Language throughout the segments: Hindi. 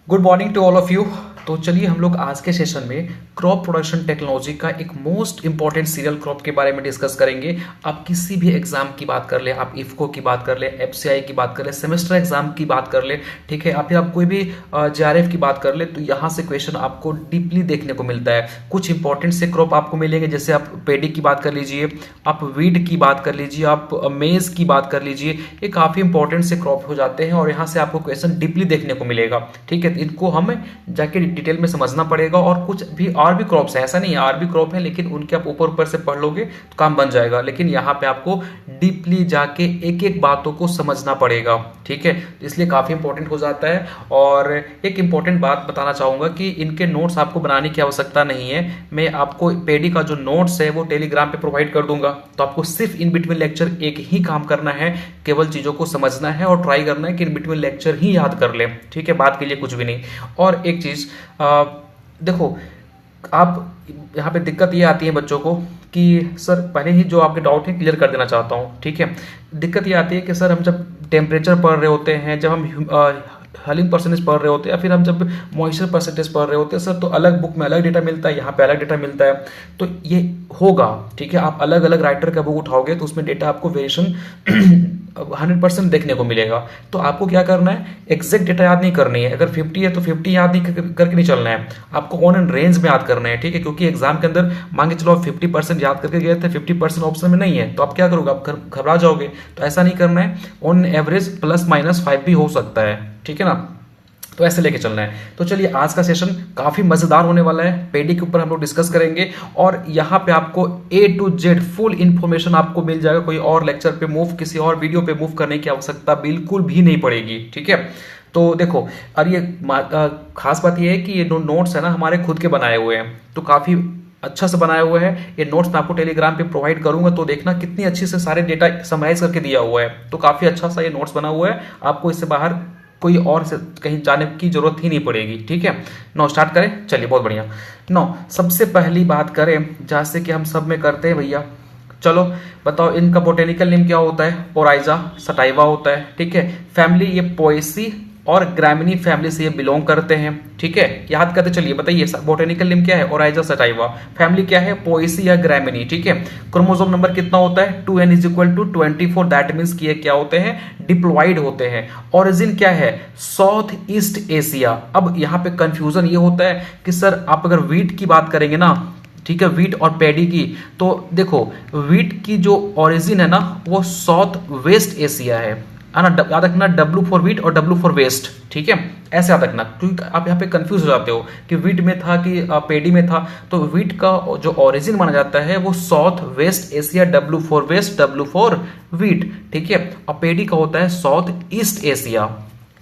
Good morning to all of you. तो चलिए हम लोग आज के सेशन में क्रॉप प्रोडक्शन टेक्नोलॉजी का एक मोस्ट इंपॉर्टेंट सीरियल क्रॉप के बारे में डिस्कस करेंगे। आप किसी भी एग्जाम की बात कर ले, आप इफको की बात कर ले, एफसीआई की बात कर ले, सेमेस्टर एग्जाम की बात कर ले, ठीक है, फिर आप कोई भी जेआरएफ की बात कर ले, तो यहाँ से क्वेश्चन आपको डीपली देखने को मिलता है। कुछ इंपॉर्टेंट से क्रॉप आपको मिलेंगे, जैसे आप पेडी की बात कर लीजिए, आप वीट की बात कर लीजिए, आप मेज की बात कर लीजिए। ये काफी इंपॉर्टेंट से क्रॉप हो जाते हैं और यहाँ से आपको क्वेश्चन डीपली देखने को मिलेगा। ठीक है, इनको हमें जाके डिटेल में समझना पड़ेगा। और कुछ भी और भी क्रॉप्स हैं, ऐसा नहीं है और भी क्रॉप है, लेकिन उनके आप ऊपर ऊपर से पढ़ लोगे तो काम बन जाएगा। लेकिन यहाँ पे आपको डीपली जाके एक एक बातों को समझना पड़ेगा। ठीक है, इसलिए काफी इंपॉर्टेंट हो जाता है। और एक इंपॉर्टेंट बात बताना चाहूंगा कि इनके नोट्स आपको बनाने की आवश्यकता नहीं है। मैं आपको पेडी का जो नोट्स है वो टेलीग्राम पे प्रोवाइड कर दूंगा। तो आपको सिर्फ इन बिटवीन लेक्चर एक ही काम करना है, केवल चीजों को समझना है और ट्राई करना है कि इन बिटवीन लेक्चर ही याद कर ले। ठीक है, बात के लिए कुछ भी नहीं। और एक चीज देखो, आप यहाँ पे दिक्कत ये आती है बच्चों को कि सर पहले ही जो आपके डाउट है क्लियर कर देना चाहता हूँ। ठीक है, दिक्कत ये आती है कि सर हम जब टेम्परेचर पढ़ रहे होते हैं, जब हम हलिंग परसेंटेज पढ़ रहे होते हैं, या फिर हम जब मॉइस्चर परसेंटेज पढ़ रहे होते हैं सर, तो अलग बुक में अलग डेटा मिलता है, यहाँ पे अलग डेटा मिलता है। तो ये होगा, ठीक है, आप अलग अलग राइटर का बुक उठाओगे तो उसमें डेटा आपको वेरिएशन 100% देखने को मिलेगा। तो आपको क्या करना है, एग्जैक्ट डेटा याद नहीं करनी है। अगर 50 है तो 50 याद नहीं करके नहीं चलना है, आपको ऑन एंड रेंज में याद करना है। ठीक है, क्योंकि एग्जाम के अंदर मान के चलो आप 50% याद करके गए थे, 50% ऑप्शन में नहीं है, तो आप क्या करोगे, आप घबरा जाओगे। तो ऐसा नहीं करना है, ऑन एवरेज +-5 भी हो सकता है। ठीक है ना, तो ऐसे लेके चलना है। तो चलिए आज का सेशन काफी मजेदार होने वाला है। पेडी के ऊपर हम लोग डिस्कस करेंगे और यहाँ पे आपको A to Z full information आपको मिल जाएगा। कोई और लेक्चर पे मूव, किसी और वीडियो पे मूव करने की आवश्यकता बिल्कुल भी नहीं पड़ेगी। ठीक है, तो देखो, और ये खास बात ये है कि ये नोट्स है ना हमारे खुद के बनाए हुए हैं, तो काफी अच्छा से बनाया हुआ है। ये नोट्स मैं आपको टेलीग्राम पे प्रोवाइड करूंगा, तो देखना कितनी अच्छी से सारे डेटा समराइज करके दिया हुआ है। तो काफी अच्छा सा ये नोट्स बना हुआ है, आपको इससे बाहर कोई और से कहीं जाने की जरूरत ही नहीं पड़ेगी। ठीक है, नो स्टार्ट करें, चलिए बहुत बढ़िया। नो, सबसे पहली बात करें जैसे कि हम सब में करते हैं भैया, चलो बताओ इनका बोटेनिकल नेम क्या होता है। ओराइजा सटाइवा होता है। ठीक है, फैमिली ये पोएसी और ग्रामिनी फैमिली से ये बिलोंग करते हैं। ठीक है, याद करते चलिए, बताइए बोटेनिकल नेम क्या है, ओराइजा सटाइवा, फैमिली क्या है, पोएसी या ग्रामिनी। ठीक है, क्रोमोसोम नंबर कितना होता है, 2n = 24। दैट मींस कि ये क्या होते हैं, डिप्लॉइड होते हैं। ओरिजिन क्या है, साउथ ईस्ट एशिया। अब यहाँ पे कंफ्यूजन ये होता है कि सर आप अगर वीट की बात करेंगे ना, ठीक है, वीट और पैडी की, तो देखो वीट की जो ओरिजिन है ना वो साउथ वेस्ट एशिया है ना। याद रखना, W फॉर वीट और W फॉर वेस्ट। ठीक है, ऐसे याद रखना, क्योंकि आप यहाँ पे कंफ्यूज हो जाते हो कि वीट में था कि पेडी में था। तो वीट का जो ओरिजिन माना जाता है वो south west Asia, W for west, W for wheat. ठीक है, और पेडी का होता है साउथ ईस्ट एशिया।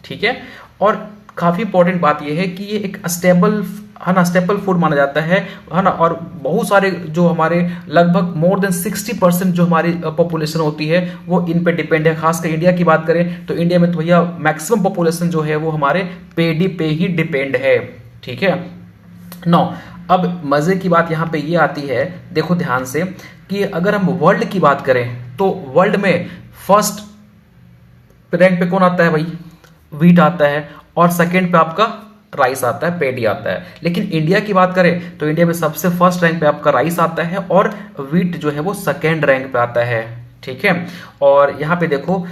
ठीक है, और काफी इंपॉर्टेंट बात यह है कि ये एक स्टेबल है ना, स्टेपल फूड माना जाता है ना। और बहुत सारे जो हमारे लगभग मोर देन 60% जो हमारी पॉपुलेशन होती है वो इन पे डिपेंड है। खासकर इंडिया की बात करें तो इंडिया में तो भैया मैक्सिमम पॉपुलेशन जो है वो हमारे पेडी पे ही डिपेंड है। ठीक है, नो अब मजे की बात यहाँ पे ये आती है, देखो ध्यान से, कि अगर हम वर्ल्ड की बात करें तो वर्ल्ड में फर्स्ट रैंक पे कौन आता है भाई, वीट आता है, और सेकेंड पे आपका राइस आता है, पेडी आता है। लेकिन इंडिया की बात करें तो इंडिया में सबसे फर्स्ट रैंक पे आपका राइस आता है और वीट जो है वो सेकेंड रैंक पे आता है। ठीक है, और यहाँ पे देखो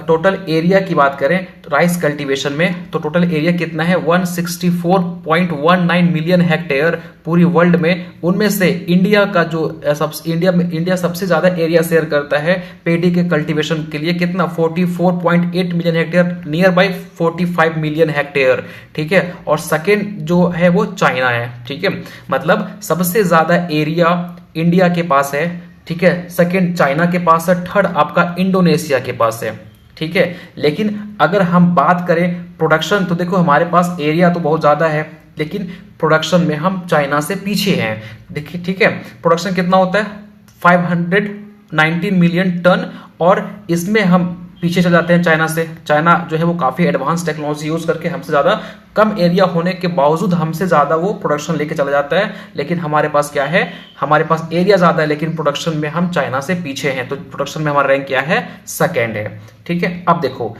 टोटल एरिया की बात करें तो राइस कल्टीवेशन में तो टोटल एरिया कितना है, 164.19 मिलियन हेक्टेयर पूरी वर्ल्ड में। उनमें से इंडिया का जो इंडिया सबसे ज्यादा एरिया शेयर करता है पेडी के कल्टीवेशन के लिए, कितना, 44.8 million hectare, near by 45 million hectare. ठीक है, और सेकेंड जो है वो चाइना है। ठीक है, मतलब सबसे ज्यादा एरिया इंडिया के पास है। ठीक है, सेकंड चाइना के पास है, थर्ड आपका इंडोनेशिया के पास है। ठीक है, लेकिन अगर हम बात करें प्रोडक्शन तो देखो हमारे पास एरिया तो बहुत ज्यादा है, लेकिन प्रोडक्शन में हम चाइना से पीछे हैं। देखिए, ठीक है, प्रोडक्शन कितना होता है, 519 मिलियन टन, और इसमें हम पीछे चल जाते हैं चाइना से। चाइना जो है वो काफी एडवांस टेक्नोलॉजी यूज करके हमसे ज्यादा कम एरिया होने के बावजूद हमसे ज्यादा वो प्रोडक्शन लेके चला जाता है। लेकिन हमारे पास क्या है, हमारे पास एरिया ज्यादा है लेकिन प्रोडक्शन में हम चाइना से पीछे हैं। तो प्रोडक्शन में हमारा रैंक क्या है, सेकेंड है। ठीक है, अब देखो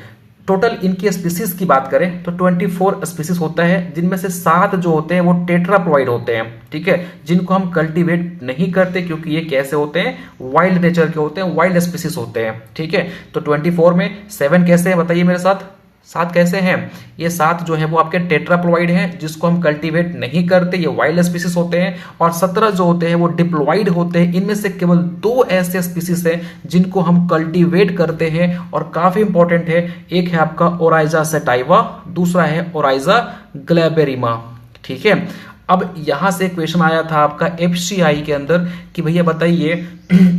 टोटल इनकी स्पीसीज की बात करें तो 24 स्पीसीज होता है, जिनमें से 7 जो होते हैं वो टेट्राप्लॉइड होते हैं, ठीक है, जिनको हम कल्टीवेट नहीं करते क्योंकि ये कैसे होते हैं, वाइल्ड नेचर के होते हैं, वाइल्ड स्पीसीज होते हैं, ठीक है। तो 24 में 7 कैसे हैं बताइए मेरे साथ, 7 कैसे हैं, ये 7 जो है वो आपके टेट्राप्लॉइड हैं जिसको हम कल्टीवेट नहीं करते, ये वाइल्ड स्पीसीज होते हैं। और 17 जो होते हैं वो डिप्लॉइड होते हैं, इनमें से केवल 2 ऐसे स्पीसीज हैं जिनको हम कल्टीवेट करते हैं और काफी इंपॉर्टेंट है, एक है आपका ओराइजा सेटाइवा, दूसरा है ओराइजा ग्लैबेरिमा, ठीक है। अब यहां से क्वेश्चन आया था आपका एफसीआई के अंदर कि भैया बताइए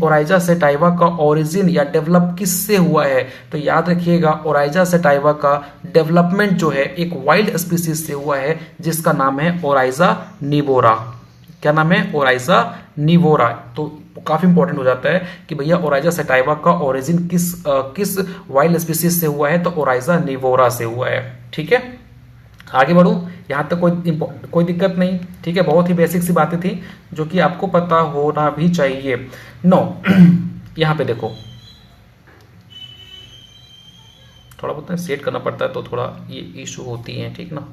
ओराइजा सेटाइवा का ओरिजिन या डेवलप किससे हुआ है, तो याद रखिएगा ओराइजा सेटाइवा का डेवलपमेंट जो है एक वाइल्ड स्पीसीज से हुआ है जिसका नाम है ओराइजा निवोरा। क्या नाम है, ओराइजा निवोरा। तो काफी इंपॉर्टेंट हो जाता है कि भैया ओराइजा सेटाइवा का ओरिजिन किस वाइल्ड स्पीसीज से हुआ है, तो ओराइजा निवोरा से हुआ है, ठीक है। आगे बढ़ूं, यहां तक कोई दिक्कत नहीं, ठीक है, बहुत ही बेसिक सी बातें थी जो कि आपको पता होना भी चाहिए। नो यहां पे देखो, थोड़ा बहुत सेट करना पड़ता है तो थोड़ा ये इशू होती है, ठीक ना।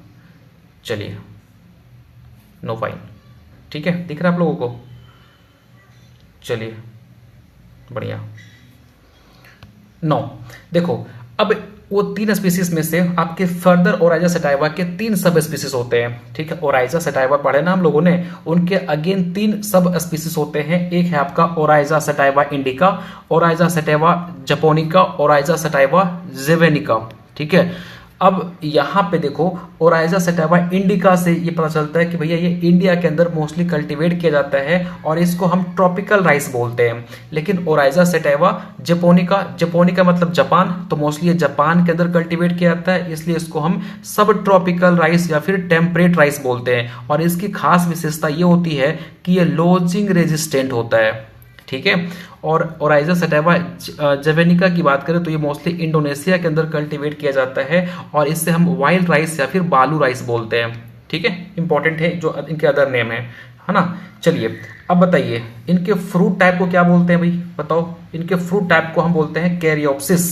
चलिए, नो फाइन, ठीक है, दिख रहा है आप लोगों को, चलिए बढ़िया। नो देखो, अब वो 3 स्पीसीज में से आपके फर्दर ओराइजा सेटाइवा के 3 सब स्पीसीज होते हैं, ठीक है। ओराइजा सेटाइवा पढ़े ना हम लोगों ने, उनके अगेन 3 सब स्पीसीज होते हैं। एक है आपका Oryza sativa indica, Oryza sativa japonica, Oryza sativa javanica, ठीक है। अब यहां पे देखो ओराइजा सेटाइवा इंडिका से ये पता चलता है कि भैया ये इंडिया के अंदर मोस्टली कल्टीवेट किया जाता है और इसको हम ट्रॉपिकल राइस बोलते हैं। लेकिन ओराइजा सेटाइवा जापोनिका, जापोनिका मतलब जापान, तो मोस्टली ये जापान के अंदर कल्टीवेट किया जाता है, इसलिए इसको हम सब ट्रॉपिकल राइस या फिर टेम्परेट राइस बोलते हैं। और इसकी खास विशेषता ये होती है कि ये लोजिंग रेजिस्टेंट होता है, ठीक है। और ओराइजा सेटाइवा जेवेनिका की बात करें तो ये मोस्टली इंडोनेशिया के अंदर कल्टीवेट किया जाता है और इससे हम वाइल्ड राइस या फिर बालू राइस बोलते हैं, ठीक है। इंपॉर्टेंट है जो इनके अदर नेम है ना। चलिए अब बताइए इनके फ्रूट टाइप को क्या बोलते हैं भाई, बताओ। इनके फ्रूट टाइप को हम बोलते हैं कैरियोप्सिस,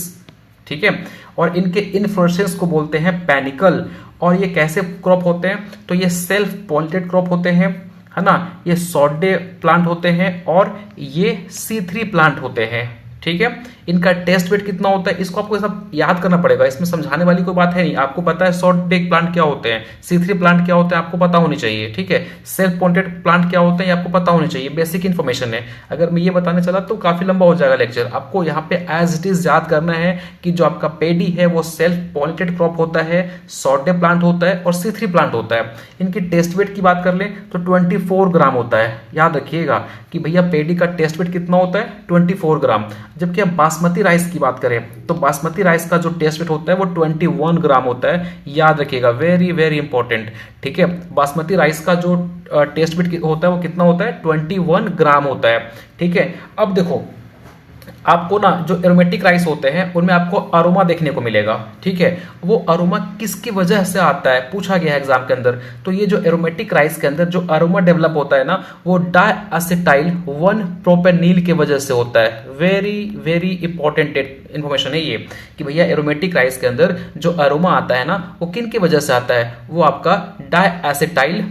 ठीक है। और इनके इन्फ्लोरेसेंस को बोलते हैं पैनिकल। और ये कैसे क्रॉप होते हैं, तो ये सेल्फ पॉलिनेटेड क्रॉप होते हैं, है ना। ये सॉडे प्लांट होते हैं और ये C3 प्लांट होते हैं, ठीक है। इनका टेस्ट वेट कितना होता है इसको आपको सब याद करना पड़ेगा, इसमें समझाने वाली कोई बात है नहीं। आपको पता है सॉडे प्लांट क्या होते हैं, C3 प्लांट क्या होते हैं आपको पता होनी चाहिए, ठीक है। सेल्फ पॉइंटेड प्लांट क्या होते हैं आपको पता होनी चाहिए, बेसिक इन्फॉर्मेशन है। अगर मैं ये बताने चला तो काफी लंबा हो जाएगा लेक्चर। आपको यहाँ पे एज इट इज याद करना है कि जो आपका पेडी है वो सेल्फ पॉलिनेटेड क्रॉप होता है, सॉडे प्लांट होता है और C3 प्लांट होता है। इनकी टेस्ट वेट की बात कर ले तो 24 ग्राम होता है। याद रखिएगा कि भैया पेडी का टेस्ट वेट कितना होता है, 24 ग्राम। जबकि अब बासमती राइस की बात करें तो बासमती राइस का जो टेस्ट वेट होता है वो 21 ग्राम होता है। याद रखिएगा, वेरी वेरी इंपॉर्टेंट, ठीक है। बासमती राइस का जो टेस्ट वेट होता है वो कितना होता है, 21 ग्राम होता है, ठीक है। अब देखो आपको ना जो एरोमेटिक राइस होते हैं उनमें आपको अरोमा देखने को मिलेगा, ठीक है। वो अरोमा किसकी वजह से आता है पूछा गया है एग्जाम के अंदर। तो ये जो एरोमेटिक राइस के अंदर जो अरोमा डेवलप होता है ना वो डायएसिटाइल 1 प्रोपेनिल की वजह से होता है। वेरी वेरी इंपॉर्टेंट इन्फॉर्मेशन है ये कि भैया एरोमेटिक राइस के अंदर जो अरोमा आता है ना वो किन की वजह से आता है, वो आपका डायएसिटाइल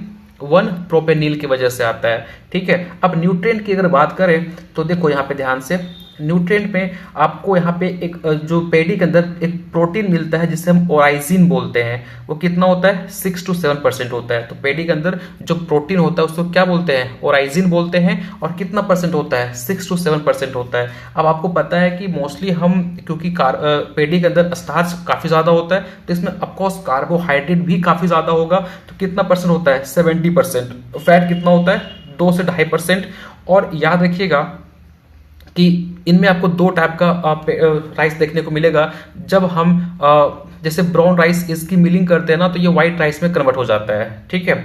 1 प्रोपेनिल की वजह से आता है, ठीक है। अब न्यूट्रिएंट की अगर बात करें तो देखो यहाँ पे ध्यान से, न्यूट्रिएंट में आपको यहाँ पे एक जो पेडी के अंदर एक प्रोटीन मिलता है जिसे हम ओराइजिन बोलते हैं, वो कितना होता है 6 to 7% होता है। तो पेडी के अंदर जो प्रोटीन होता है उसको क्या बोलते हैं, ओराइजिन बोलते हैं। और कितना परसेंट होता है, 6 to 7% होता है। अब आपको पता है कि मोस्टली हम क्योंकि पेडी के अंदर स्टार्च काफी ज्यादा होता है तो इसमें ऑफकोर्स कार्बोहाइड्रेट भी काफी ज्यादा होगा। तो कितना परसेंट होता है, 70%। फैट कितना होता है, 2 से 2.5%। और याद रखिएगा कि इनमें आपको 2 टाइप का राइस देखने को मिलेगा। जब हम जैसे ब्राउन राइस इसकी मिलिंग करते हैं ना तो ये व्हाइट राइस में कन्वर्ट हो जाता है, ठीक है।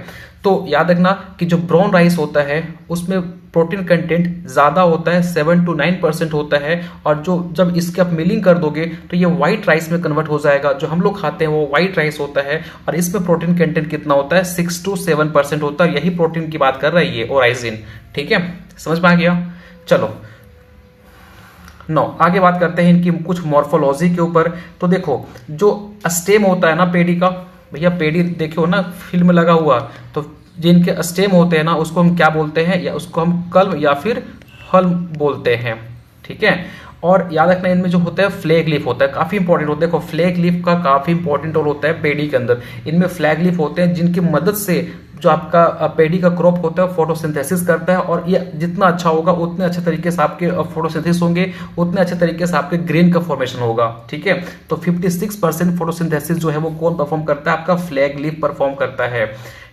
तो याद रखना कि जो ब्राउन राइस होता है उसमें प्रोटीन कंटेंट ज्यादा होता है, 7 to 9% होता है। और जो जब इसके आप मिलिंग कर दोगे तो ये व्हाइट राइस में कन्वर्ट हो जाएगा। जो हम लोग खाते हैं वो व्हाइट राइस होता है और इसमें प्रोटीन कंटेंट कितना होता है, 6 to 7% होता है। यही प्रोटीन की बात कर रहा है ये ओराइजिन, ठीक है। समझ में आ गया। चलो नो, आगे बात करते हैं इनकी कुछ मॉर्फोलॉजी के ऊपर। तो देखो, जो स्टेम होता है ना पेड़ी का, भैया पेड़ी देखो ना फील्ड में लगा हुआ, तो जिनके स्टेम होते हैं ना उसको हम क्या बोलते हैं, या उसको हम कल्म या फिर फल बोलते हैं। ठीक है, और याद रखना इनमें जो होता है फ्लैग लीफ होता है, काफी इंपॉर्टेंट होता है। देखो फ्लैग लीफ का काफी इंपॉर्टेंट रोल होता है पेड़ी के अंदर। इनमें फ्लैग लीफ होते हैं जिनकी मदद से जो आपका पेड़ी का क्रॉप होता है फोटोसिंथेसिस करता है, और ये जितना अच्छा होगा उतने अच्छे तरीके से आपके फोटोसिंथेसिस होंगे, उतने अच्छे तरीके से आपके ग्रेन का फॉर्मेशन होगा। ठीक है, तो 56% फोटोसिंथेसिस जो है वो कौन परफॉर्म करता है, आपका फ्लैग लीफ परफॉर्म करता है।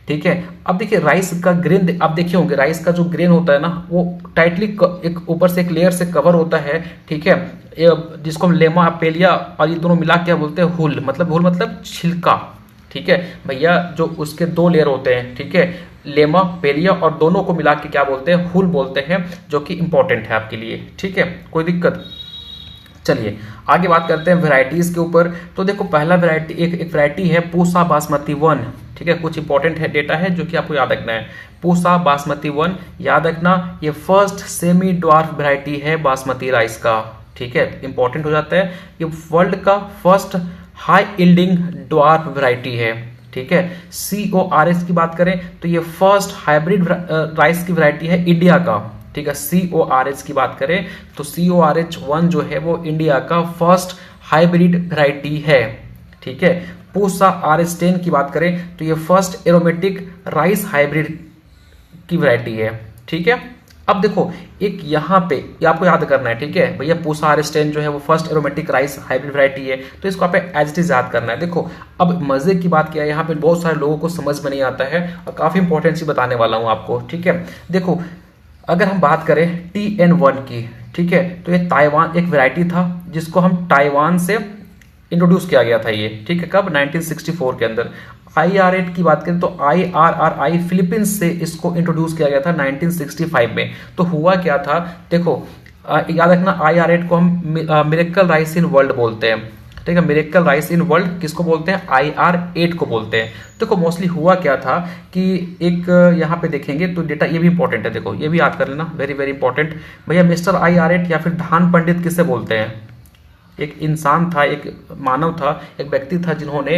ठीक है, अब देखिए राइस का ग्रेन आप देखे होंगे, राइस का जो ग्रेन होता है ना वो टाइटली एक ऊपर से एक लेयर से कवर होता है। ठीक है, जिसको हम लेमा पेलिया और ये दोनों मिला क्या बोलते हैं, हुल मतलब छिलका। ठीक है भैया, जो उसके दो लेयर होते हैं, ठीक है, लेमा पेलिया, और दोनों को मिला के क्या बोलते हैं, हुल बोलते हैं, जो कि इंपॉर्टेंट है आपके लिए। ठीक है, कोई दिक्कत। चलिए आगे बात करते हैं वैरायटीज के ऊपर। तो देखो पहला वैरायटी एक वैरायटी है पूसा बासमती 1। ठीक है, कुछ इंपॉर्टेंट है डेटा है जो कि आपको याद रखना है। पूसा बासमती 1 याद रखना, ये फर्स्ट सेमी ड्वार्फ वैरायटी है बासमती राइस का। ठीक है, इंपॉर्टेंट हो जाता है, ये वर्ल्ड का first high yielding dwarf variety है। ठीक है, CORH की बात करें तो ये फर्स्ट हाइब्रिड राइस की वैरायटी है इंडिया का। ठीक है, CORH की बात करें तो CORH1 जो है वो इंडिया का फर्स्ट हाइब्रिड वैरायटी है। ठीक है, पूसा RH10 की बात करें तो ये फर्स्ट एरोमेटिक राइस हाइब्रिड की वैरायटी है। ठीक है, अब देखो एक यहाँ पे ये आपको याद करना है। ठीक है भैया, पूसा RH10 जो है वो first aromatic rice hybrid variety है, तो इसको आप एज इट इज याद करना है। देखो अब मजे की बात क्या है, यहाँ पे बहुत सारे लोगों को समझ में नहीं आता है और काफी इंपॉर्टेंट सी बताने वाला हूँ आपको। ठीक है, देखो अगर हम बात करें TN1 की, ठीक है, तो ये ताइवान एक वैरायटी था जिसको हम ताइवान से इंट्रोड्यूस किया गया था ये। ठीक है, कब 1964 के अंदर। IR8 की बात करें तो IRRI फिलीपींस से इसको इंट्रोड्यूस किया गया था 1965 में। तो हुआ क्या था, देखो याद रखना IR8 को हम मिरेकल राइस इन वर्ल्ड बोलते हैं। ठीक है, मिरेकल राइस इन वर्ल्ड किसको बोलते हैं, IR8 को बोलते हैं। देखो मोस्टली हुआ क्या था कि एक यहाँ पे देखेंगे तो डेटा ये भी इंपॉर्टेंट है, देखो ये भी याद कर लेना, वेरी वेरी इंपॉर्टेंट। भैया मिस्टर IR8 या फिर धान पंडित किससे बोलते हैं, एक इंसान था, एक मानव था, एक व्यक्ति था जिन्होंने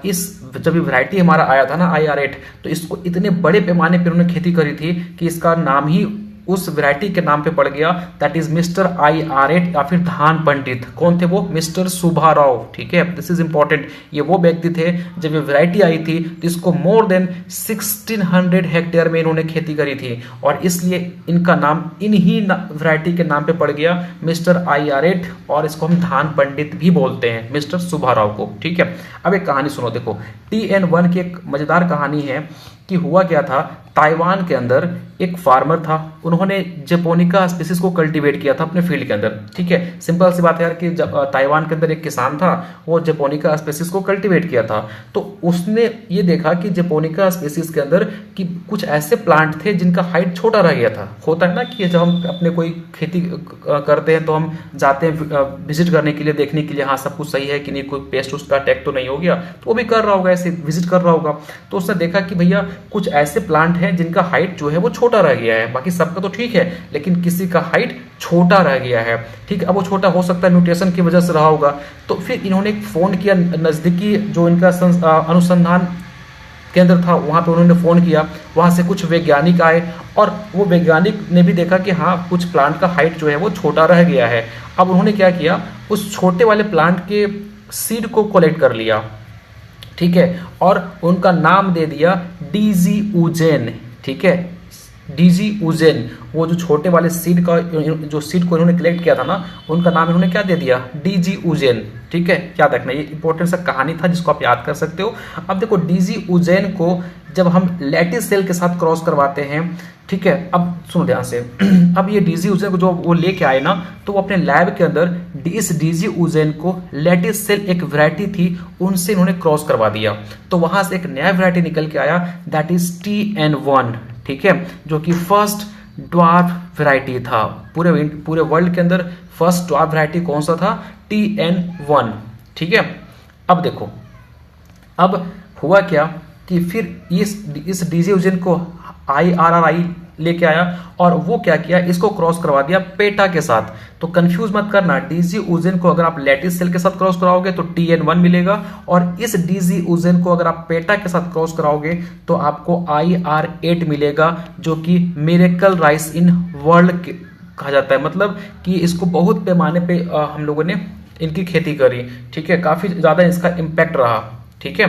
इस जब ये वैरायटी हमारा आया था ना IR8, तो इसको इतने बड़े पैमाने पर उन्होंने खेती करी थी कि इसका नाम ही उस वैरायटी के नाम पे पड़ गया, दैट इज मिस्टर IR8 या फिर धान पंडित। कौन थे वो, मिस्टर सुब्बाराव। ठीक है, दिस इज इंपॉर्टेंट। ये वो व्यक्ति थे जब ये वैरायटी आई थी तो इसको मोर देन 1600 हेक्टेयर में इन्होंने खेती करी थी, और इसलिए इनका नाम इन्हीं वैरायटी के नाम पे पड़ गया मिस्टर IR8, और इसको हम धान पंडित भी बोलते हैं, मिस्टर सुब्बाराव को। ठीक है, अब एक कहानी सुनो, देखो TN1 की एक मजेदार कहानी है कि हुआ क्या था, ताइवान के अंदर एक फार्मर था, उन्होंने जेपोनिका स्पीसीज को कल्टीवेट किया था अपने फील्ड के अंदर। ठीक है, सिंपल सी बात है यार कि जब ताइवान के अंदर एक किसान था, वो जेपोनिका स्पीसीज को कल्टीवेट किया था, तो उसने ये देखा कि जेपोनिका स्पीसीज के अंदर कि कुछ ऐसे प्लांट थे जिनका हाइट छोटा रह गया था। होता है ना कि जब हम अपने कोई खेती करते हैं तो हम जाते हैं विजिट करने के लिए, देखने के लिए हाँ सब कुछ सही है कि नहीं, कोई पेस्ट उसका अटैक तो नहीं हो गया, तो वो भी कर रहा होगा, ऐसे विजिट कर रहा होगा। तो उसने देखा कि भैया कुछ ऐसे प्लांट हैं जिनका हाइट जो है वो छोटा रह गया है, बाकी सबका तो ठीक है लेकिन किसी का हाइट छोटा रह गया है। ठीक है, अब वो छोटा हो सकता है म्यूटेशन की वजह से रहा होगा। तो फिर इन्होंने फोन किया नजदीकी जो इनका अनुसंधान केंद्र था, वहां पे उन्होंने फोन किया, वहां से कुछ वैज्ञानिक आए और वो वैज्ञानिक ने भी देखा कि हाँ कुछ प्लांट का हाइट जो है वो छोटा रह गया है। अब उन्होंने क्या किया, उस छोटे वाले प्लांट के सीड को कलेक्ट कर लिया। ठीक है, और उनका नाम दे दिया DG ऊजेन। ठीक है, DG ऊजेन, वो जो छोटे वाले सीड का जो सीड को इन्होंने कलेक्ट किया था ना, उनका नाम इन्होंने क्या दे दिया, DG ऊजेन। ठीक है, याद रखना, ये इंपॉर्टेंट सा कहानी था जिसको आप याद कर सकते हो। अब देखो DG ऊजेन को जब हम लैटिस सेल के साथ क्रॉस करवाते हैं, ठीक है, अब सुनो ध्यान से अब ये DG ऊजेन को जो वो लेके आए ना, तो वो अपने लैब के अंदर इस DG ऊजेन को लैटिस सेल एक वैरायटी थी उनसे इन्होंने क्रॉस करवा दिया, तो वहां से एक नया वैरायटी निकल के आया, दैट इज TN1। ठीक है, जो कि फर्स्ट ड्वार्फ वैरायटी था पूरे वर्ल्ड के अंदर। फर्स्ट ड्वार्फ वैरायटी कौन सा था, TN1। ठीक है, अब देखो अब हुआ क्या कि फिर इस DG ऊजेन को IRRI लेके आया और वो क्या किया, इसको क्रॉस करवा दिया पेटा के साथ। तो कंफ्यूज मत करना, डीजी उजेन को अगर आप लैटिस सेल के साथ क्रॉस कराओगे तो TN1 मिलेगा, और इस डीजी उजेन को अगर आप पेटा के साथ क्रॉस कराओगे तो आपको IR8 मिलेगा, जो कि मिरेकल राइस इन वर्ल्ड कहा जाता है। मतलब कि इसको बहुत पैमाने पे हम लोगों ने इनकी खेती करी, ठीक है, काफी ज्यादा इसका इम्पैक्ट रहा, ठीक है।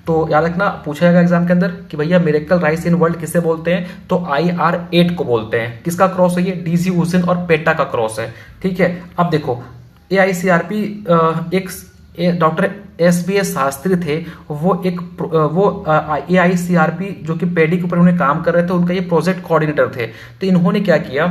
तो याद रखना, पूछा जाएगा एग्जाम के अंदर कि भैया मिरेकल राइस इन वर्ल्ड किसे बोलते हैं, तो IR8 को बोलते हैं। किसका क्रॉस है ये, डीजी उजिन और पेटा का क्रॉस है, ठीक है। अब देखो AICRP एक डॉक्टर SBS शास्त्री थे, वो AICRP जो कि पेडी के ऊपर उन्हें काम कर रहे थे, उनका ये प्रोजेक्ट कोऑर्डिनेटर थे। तो इन्होंने क्या किया,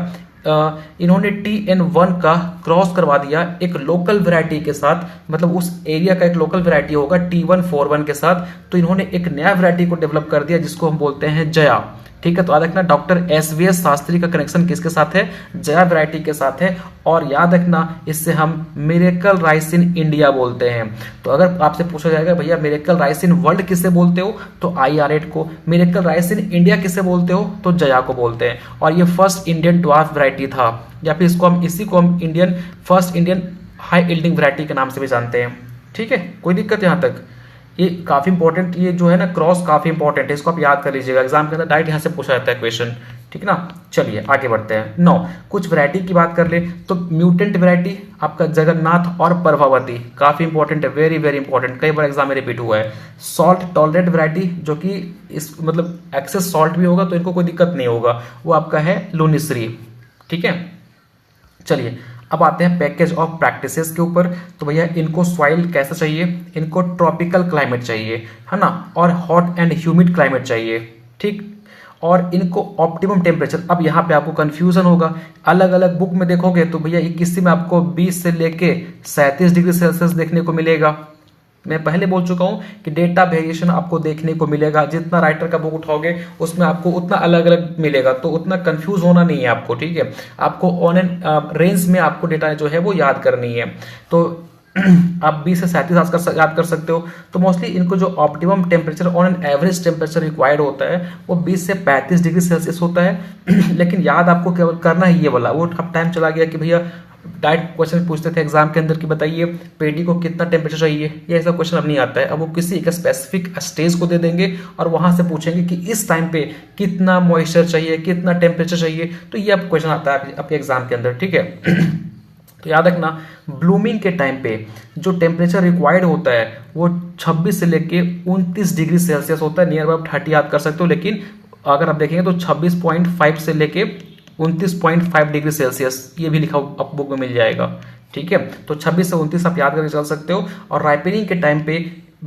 इन्होंने TN1 का क्रॉस करवा दिया एक लोकल वैरायटी के साथ, मतलब उस एरिया का एक लोकल वैरायटी होगा T141 के साथ। तो इन्होंने एक नया वैरायटी को डेवलप कर दिया जिसको हम बोलते हैं जया, ठीक है। तो याद रखना डॉक्टर SBS शास्त्री का कनेक्शन किसके साथ है, जया वैरायटी के साथ है। और याद रखना इससे हम मिरेकल राइस इन इंडिया बोलते हैं। तो अगर आपसे पूछा जाएगा भैया मिरेकल राइस इन वर्ल्ड किसे बोलते हो, तो IR8 को। मिरेकल राइस इन इंडिया किसे बोलते हो, तो जया को बोलते हैं। और ये फर्स्ट इंडियन ड्वार्फ वैरायटी था, या फिर इसी को हम first Indian high yielding variety के नाम से भी जानते हैं, ठीक है। कोई दिक्कत यहाँ तक, ये काफी इंपॉर्टेंट, ये जो है ना क्रॉस काफी इंपॉर्टेंट है, इसको आप याद कर लीजिएगा, एग्जाम के अंदर डायरेक्ट यहाँ से पूछा जाता है क्वेश्चन, ठीक ना। चलिए आगे बढ़ते हैं। 9 कुछ वैरायटी की बात कर ले तो म्यूटेंट वैरायटी आपका जगन्नाथ और प्रभावती, काफी इंपॉर्टेंट है, वेरी वेरी इंपॉर्टेंट, कई बार एग्जाम में रिपीट हुआ है। सॉल्ट टॉलरेट वैरायटी, जो कि इस मतलब एक्सेस सॉल्ट भी होगा तो इनको कोई दिक्कत नहीं होगा, वो आपका है लुनिश्री, ठीक है। चलिए अब आते हैं पैकेज ऑफ प्रैक्टिसेस के ऊपर। तो भैया इनको सॉइल कैसा चाहिए, इनको ट्रॉपिकल क्लाइमेट चाहिए, है ना, और हॉट एंड ह्यूमिड क्लाइमेट चाहिए, ठीक। और इनको ऑप्टिमम टेम्परेचर, अब यहाँ पे आपको कंफ्यूजन होगा, अलग अलग बुक में देखोगे तो भैया किसी में आपको 20 से लेके 37 डिग्री सेल्सियस देखने को मिलेगा। मैं पहले बोल चुका हूं कि डेटा वेरिएशन आपको देखने को मिलेगा, जितना राइटर का बुक उठाओगे उसमें आपको उतना अलग अलग मिलेगा, तो उतना कंफ्यूज होना नहीं है आपको, ठीक है। आपको ऑन एन रेंज में आपको डेटा जो है वो याद करनी है। तो आप 20 से 37 याद कर सकते हो। तो मोस्टली इनको जो optimum temperature on an average temperature required होता है वो 20 से 35 डिग्री सेल्सियस होता है। लेकिन याद आपको केवल करना ही ये वाला, वो अब टाइम चला गया कि भैया डायरेक्ट क्वेश्चन पूछते थे एग्जाम के अंदर कि बताइए पेडी को कितना टेम्परेचर चाहिए, ये ऐसा क्वेश्चन अब नहीं आता है। अब वो किसी एक स्पेसिफिक स्टेज को दे देंगे और वहां से पूछेंगे कि इस टाइम पे कितना मॉइस्चर चाहिए, कितना टेम्परेचर चाहिए, तो ये अब क्वेश्चन आता है आपके एग्जाम के अंदर, ठीक है। तो याद रखना ब्लूमिंग के टाइम पे जो टेम्परेचर रिक्वायर्ड होता है वो 26 से लेके 29 डिग्री सेल्सियस होता है, नियर अबाउट 30 याद कर सकते हो। लेकिन अगर आप देखेंगे तो 26.5 से लेके 29.5 डिग्री सेल्सियस ये भी लिखा आप बुक में मिल जाएगा, ठीक है। तो 26 से 29 आप याद करके चल सकते हो। और राइपनिंग के टाइम पे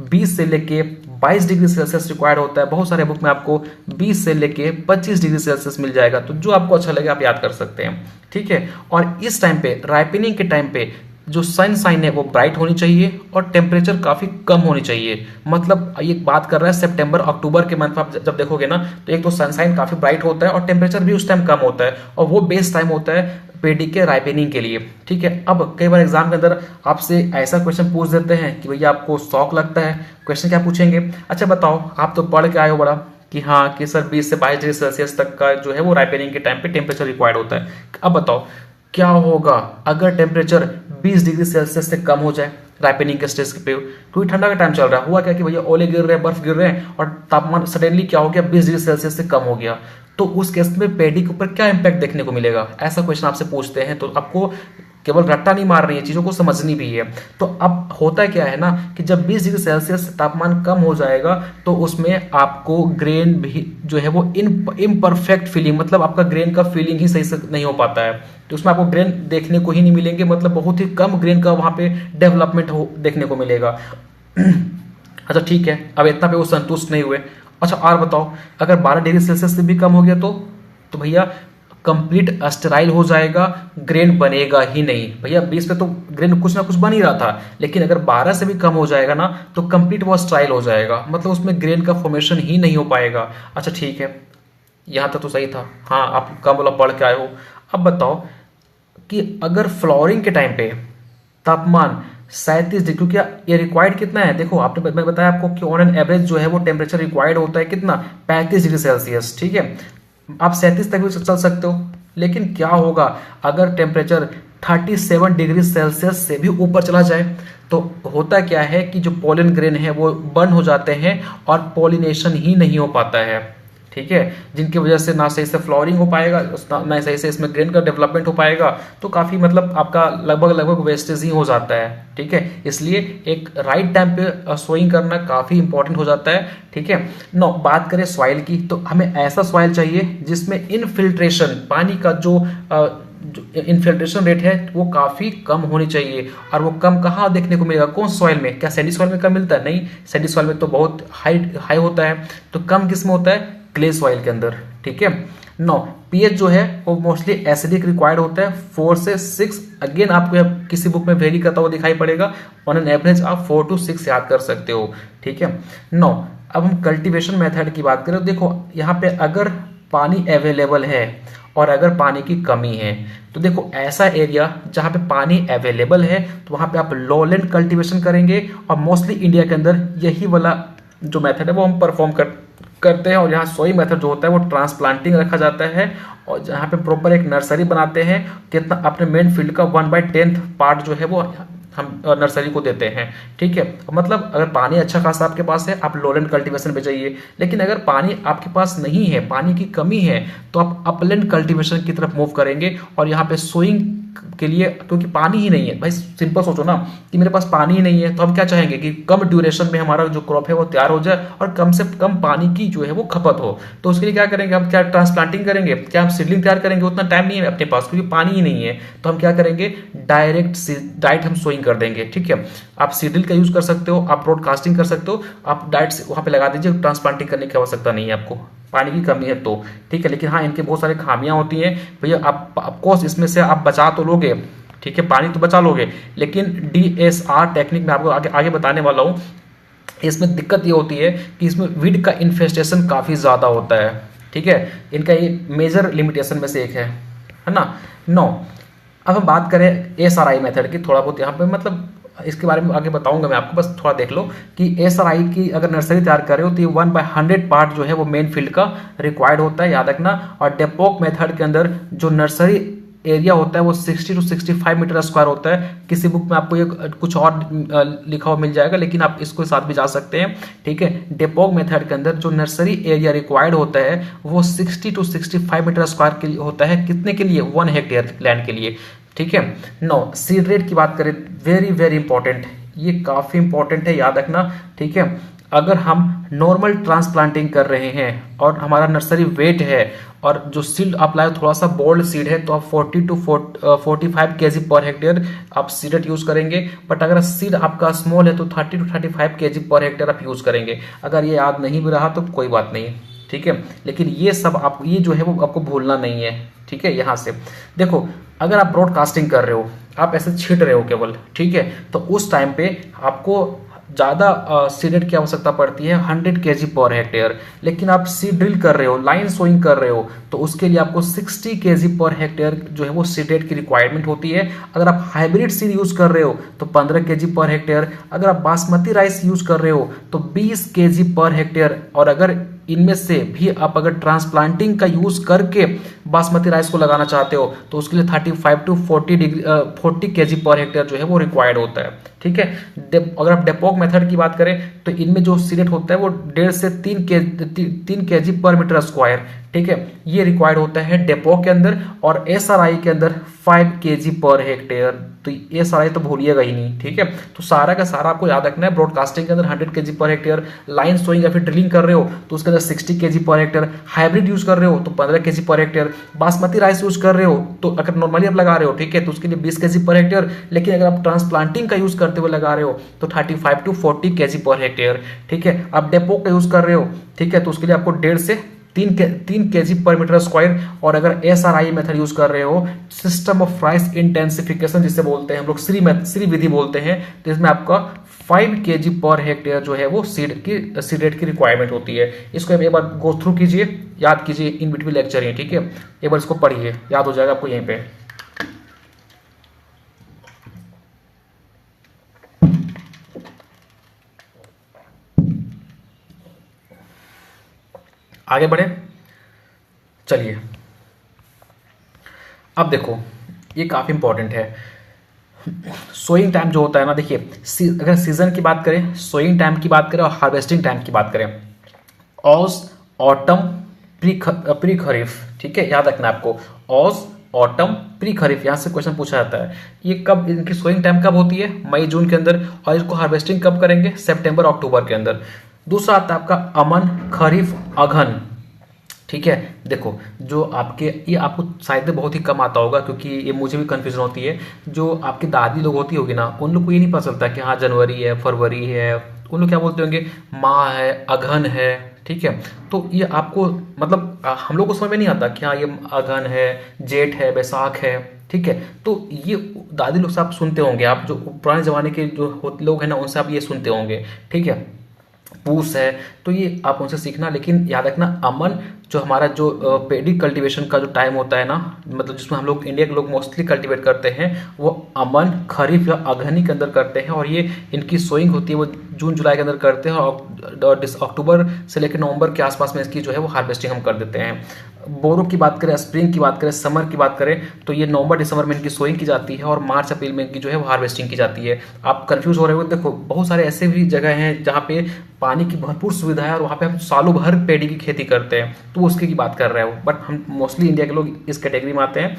20 से लेके 22 डिग्री सेल्सियस रिक्वायर्ड होता है, बहुत सारे बुक में आपको 20 से लेके 25 डिग्री सेल्सियस मिल जाएगा। तो जो आपको अच्छा लगे आप याद कर सकते हैं, ठीक है। और इस टाइम पे राइपनिंग के टाइम पे जो सनशाइन है वो ब्राइट होनी चाहिए और टेम्परेचर काफी कम होनी चाहिए। मतलब ये बात कर रहा है सितंबर अक्टूबर के मंथ में आप जब देखोगे ना तो एक तो सनशाइन काफी ब्राइट होता है और टेम्परेचर भी उस टाइम कम होता है, और वो बेस्ट टाइम होता है पेडी के राइपनिंग के लिए, ठीक है। अब कई बार एग्जाम के अंदर आपसे ऐसा क्वेश्चन पूछ देते हैं कि भैया आपको शौक लगता है, क्वेश्चन क्या पूछेंगे, अच्छा बताओ आप तो पढ़ के आए हो बड़ा कि हाँ कि सर 20 से 22 डिग्री सेल्सियस तक का जो है वो राइपनिंग के टाइम पे टेम्परेचर रिक्वायर्ड होता है। अब बताओ क्या होगा अगर टेम्परेचर 20 डिग्री सेल्सियस से कम हो जाए राइपनिंग के स्टेज पे, क्योंकि ठंडा का टाइम चल रहा है। हुआ क्या कि भैया ओले गिर रहे हैं, बर्फ गिर रहे हैं और तापमान सडनली क्या हो गया 20 डिग्री सेल्सियस से कम हो गया, तो उस केस में पेडी के ऊपर क्या इंपैक्ट देखने को मिलेगा, ऐसा क्वेश्चन आपसे पूछते हैं। तो आपको केवल रट्टा नहीं मार रही है, चीजों को समझनी भी है। तो अब होता क्या है ना कि जब 20 डिग्री सेल्सियस तापमान कम हो जाएगा तो उसमें आपको ग्रेन भी जो है वो इम्परफेक्ट फीलिंग, मतलब आपका ग्रेन का फीलिंग ही सही से नहीं हो पाता है, तो उसमें आपको ग्रेन देखने को ही नहीं मिलेंगे, मतलब बहुत ही कम ग्रेन का वहां पे डेवलपमेंट हो देखने को मिलेगा। अच्छा ठीक है, अब इतना पे वो संतुष्ट नहीं हुए। अच्छा और बताओ अगर 12 डिग्री सेल्सियस से भी कम हो गया तो भैया कंप्लीट स्टेराइल हो जाएगा, ग्रेन बनेगा ही नहीं। भैया 20 पे तो ग्रेन कुछ ना कुछ बन ही रहा था, लेकिन अगर 12 से भी कम हो जाएगा ना तो कंप्लीट वो स्टेराइल हो जाएगा, मतलब उसमें ग्रेन का फॉर्मेशन ही नहीं हो पाएगा। अच्छा ठीक है, यहाँ तक तो सही था, हाँ आप कम बोला पढ़ के आए हो। अब बताओ कि अगर फ्लावरिंग के टाइम पे तापमान 37 डिग्री, क्योंकि ये रिक्वायर्ड कितना है, देखो आपने मैं बताया आपको कि ऑन एन एवरेज जो है वो टेम्परेचर रिक्वायर्ड होता है कितना 35 डिग्री सेल्सियस, ठीक है। आप 37 तक भी चल सकते हो। लेकिन क्या होगा अगर टेम्परेचर 37 डिग्री सेल्सियस से भी ऊपर चला जाए, तो होता क्या है कि जो पोलन ग्रेन है वो बर्न हो जाते हैं और पॉलिनेशन ही नहीं हो पाता है। ठीक है, जिनकी वजह से ना सही से फ्लावरिंग हो पाएगा, ना सही से इसमें ग्रेन का डेवलपमेंट हो पाएगा, तो काफ़ी मतलब आपका लगभग लगभग वेस्टेज ही हो जाता है। ठीक है, इसलिए एक राइट टाइम पे सोइंग करना काफ़ी इंपॉर्टेंट हो जाता है। ठीक है, नो बात करें सॉइल की, तो हमें ऐसा सॉइल चाहिए जिसमें इनफिल्ट्रेशन, पानी का जो इन्फिल्ट्रेशन रेट है वो काफ़ी कम होनी चाहिए। और वो कम कहाँ देखने को मिलेगा, कौन सॉइल में? क्या सैंडी सॉइल में कम मिलता है? नहीं, सैंडी सॉइल में तो बहुत हाई हाई होता है। तो कम किस में होता है? क्ले सॉइल के अंदर। ठीक है, नो पीएच जो है वो मोस्टली एसिडिक रिक्वायर्ड होता है 4 से 6। अगेन आपको किसी बुक में वेरी करता हुआ दिखाई पड़ेगा, ऑन एन एवरेज आप 4 to 6 याद कर सकते हो। ठीक है, नो अब हम कल्टीवेशन मेथड की बात करें तो देखो यहाँ पे अगर पानी अवेलेबल है और अगर पानी की कमी है, तो देखो ऐसा एरिया जहाँ पे पानी अवेलेबल है तो वहाँ पे आप लोलैंड कल्टीवेशन करेंगे। और मोस्टली इंडिया के अंदर यही वाला जो मेथड है वो हम परफॉर्म करते हैं। और यहाँ सोई मेथड जो होता है वो ट्रांसप्लांटिंग रखा जाता है, और जहाँ पे प्रॉपर एक नर्सरी बनाते हैं, कितना अपने मेन फील्ड का 1/10 पार्ट जो है वो हम नर्सरी को देते हैं। ठीक है, मतलब अगर पानी अच्छा खासा आपके पास है आप लोलैंड कल्टीवेशन पे जाइए। लेकिन अगर पानी आपके पास नहीं है, पानी की कमी है, तो आप अपलैंड कल्टीवेशन की तरफ मूव करेंगे। और यहाँ पे सोइंग के लिए, क्योंकि पानी ही नहीं है भाई, सिंपल सोचो ना कि मेरे पास पानी ही नहीं है, तो हम क्या चाहेंगे कि कम ड्यूरेशन में हमारा जो क्रॉप है वो तैयार हो जाए और कम से कम पानी की जो है वो खपत हो। तो उसके लिए क्या करेंगे हम? क्या ट्रांसप्लांटिंग करेंगे? क्या हम सीडलिंग तैयार करेंगे? उतना टाइम नहीं है अपने पास क्योंकि पानी ही नहीं है। तो हम क्या करेंगे? डायरेक्ट हम सोइंग कर देंगे। ठीक है, आप सीडलिंग का यूज कर सकते हो, आप ब्रॉडकास्टिंग कर सकते हो, आप डायरेक्ट वहां पे लगा दीजिए। ट्रांसप्लांटिंग करने की आवश्यकता नहीं है आपको, पानी की कमी है तो। ठीक है, लेकिन हाँ इनके बहुत सारे खामियां होती हैं भैया। आप ऑफकोर्स इसमें से आप बचा तो लोगे, ठीक है, पानी तो बचा लोगे, लेकिन डीएसआर टेक्निक में आपको आगे आगे बताने वाला हूं, इसमें दिक्कत ये होती है कि इसमें वीड का इन्फेस्टेशन काफ़ी ज़्यादा होता है। ठीक है, इनका ये मेजर लिमिटेशन में से एक है ना। नो अब हम बात करें एसआरआई मेथड की, थोड़ा बहुत यहाँ पे मतलब इसके बारे में आगे बताऊंगा मैं आपको, बस थोड़ा देख लो कि एसआरआई की अगर नर्सरी तैयार कर रहे हो तो ये 1/100 पार्ट जो है वो मेन फील्ड का रिक्वायर्ड होता है, याद रखना। और डेपोक मेथड के अंदर जो नर्सरी एरिया होता है वो 60 to 65 मीटर स्क्वायर होता है। किसी बुक में आपको ये कुछ और लिखा हुआ मिल जाएगा, लेकिन आप इसको साथ भी जा सकते हैं। ठीक है, डेपोक मेथड के अंदर जो नर्सरी एरिया रिक्वायर्ड होता है वो 60 to 65 मीटर स्क्वायर के लिए होता है। कितने के लिए? 1 हेक्टेयर लैंड के लिए। ठीक है, नो सीड रेट की बात करें, वेरी वेरी इंपॉर्टेंट, ये काफ़ी इंपॉर्टेंट है, याद रखना। ठीक है, अगर हम नॉर्मल ट्रांसप्लांटिंग कर रहे हैं और हमारा नर्सरी वेट है और जो सीड आप लाए थोड़ा सा बोल्ड सीड है, तो आप 40 to 45 केजी पर हेक्टेयर आप सीडेड यूज करेंगे। बट अगर सीड आपका स्मॉल है तो 30 to 35 केजी पर हेक्टेयर आप यूज करेंगे। अगर ये याद नहीं भी रहा तो कोई बात नहीं। ठीक है, लेकिन ये सब आप ये जो है वो आपको भूलना नहीं है। ठीक है, यहाँ से देखो अगर आप ब्रॉडकास्टिंग कर रहे हो, आप ऐसे छीट रहे हो केवल, ठीक है, तो उस टाइम पे आपको ज़्यादा सीडेड की आवश्यकता पड़ती है 100 केजी पर हेक्टेयर। लेकिन आप सीड ड्रिल कर रहे हो, लाइन सोइंग कर रहे हो, तो उसके लिए आपको 60 केजी पर हेक्टेयर जो है वो सीडेड की रिक्वायरमेंट होती है। अगर आप हाइब्रिड सीड यूज कर रहे हो तो 15 केजी पर हेक्टेयर। अगर आप बासमती राइस यूज कर रहे हो तो 20 केजी पर हेक्टेयर। और अगर इनमें से भी आप अगर ट्रांसप्लांटिंग का यूज करके बासमती राइस को लगाना चाहते हो तो उसके लिए 35 to 40 केजी पर हेक्टेयर जो है वो रिक्वायर्ड होता है। ठीक है, अगर आप डेपोक मेथड की बात करें तो इनमें जो सीडेड होता है वो 1.5 से 3 केजी पर मीटर स्क्वायर। ठीक है, ये रिक्वायर्ड होता है डेपोक के अंदर। और एसआरआई के अंदर 5 केजी पर हेक्टेयर। तो एसआरआई तो भूलिएगा ही नहीं। ठीक है, तो सारा का सारा आपको याद रखना है। ब्रॉडकास्टिंग के अंदर 100 KG per hectare, line sowing या फिर ड्रिलिंग कर रहे हो तो उसके अंदर 60 KG per hectare, hybrid use कर रहे हो तो 15 KG per hectare, basmati rice use कर रहे हो तो अगर नॉर्मली आप लगा रहे हो, ठीक है, तो उसके लिए 20 केजी पर हेक्टेयर। लेकिन अगर आप ट्रांसप्लांटिंग का यूज करते हुए लगा रहे हो तो 35 to 40 केजी पर हेक्टेयर। ठीक है, आप डेपोक का यूज कर रहे हो, ठीक है, तो उसके लिए आपको 1.5 से 3 केजी पर मीटर स्क्वायर। और अगर एसआरआई मेथड यूज कर रहे हो, सिस्टम ऑफ राइस इंटेंसिफिकेशन जिसे बोलते हैं हम लोग, श्री विधि बोलते हैं, तो इसमें आपका 5 केजी पर हेक्टेयर जो है वो सीड रेट की रिक्वायरमेंट होती है। इसको एक बार गो थ्रू कीजिए, याद कीजिए, इन बिटवीन लेक्चर है। ठीक है, एक बार इसको पढ़िए, याद हो जाएगा आपको यहीं पे। आगे बढ़े, चलिए अब देखो, ये काफ़ी इंपॉर्टेंट है। सोइंग टाइम जो होता है ना, देखिए अगर सीजन की बात करें, सोइंग टाइम की बात करें और हार्वेस्टिंग टाइम की बात करें, ऑस, ऑटम, प्री खरीफ, ठीक है, याद रखना आपको, ऑस, ऑटम, प्री खरीफ, यहाँ से क्वेश्चन पूछा जाता है। ये कब, इनकी सोइंग टाइम कब होती है? मई जून के अंदर। और इसको हार्वेस्टिंग कब करेंगे? सितंबर अक्टूबर के अंदर। दूसरा आता है आपका अमन, खरीफ, अघन, ठीक है। देखो जो आपके, ये आपको शायद बहुत ही कम आता होगा क्योंकि ये मुझे भी कंफ्यूजन होती है। जो आपकी दादी लोग होती होगी ना, उन लोग को ये नहीं पता चलता कि हाँ जनवरी है, फरवरी है, उन लोग क्या बोलते होंगे, माह है, अघन है, ठीक है। तो ये आपको मतलब हम लोग को समझ में नहीं आता कि हाँ ये अघन है, जेठ है, बैसाख है, ठीक है। तो ये दादी लोग से आप सुनते होंगे, आप जो पुराने जमाने के जो लोग हैं ना, उनसे आप ये सुनते होंगे, ठीक है। पूस है, तो ये आप उनसे सीखना। लेकिन याद रखना अमन जो हमारा जो पेडी कल्टीवेशन का जो टाइम होता है ना, मतलब जिसमें हम लोग इंडिया के लोग मोस्टली कल्टीवेट करते हैं, वो अमन, खरीफ या अगहनी के अंदर करते हैं। और ये इनकी सोइंग होती है वो जून जुलाई के अंदर करते हैं और अक्टूबर से लेकर नवंबर के आसपास में इसकी जो है वो हार्वेस्टिंग हम कर देते हैं। बोरो की बात करें, स्प्रिंग की बात करें, समर की बात करें, तो ये नवंबर दिसंबर में इनकी सोइंग की जाती है और मार्च अप्रैल में इनकी जो है वो हार्वेस्टिंग की जाती है। आप कंफ्यूज हो रहे हो, देखो बहुत सारे ऐसे भी जगह हैं जहाँ पे पानी की भरपूर सुविधा है और वहाँ पे हम सालों भर पेड़ी की खेती करते हैं, तो उसकी की बात कर रहे हो। बट हम मोस्टली इंडिया के लोग इस कैटेगरी में आते हैं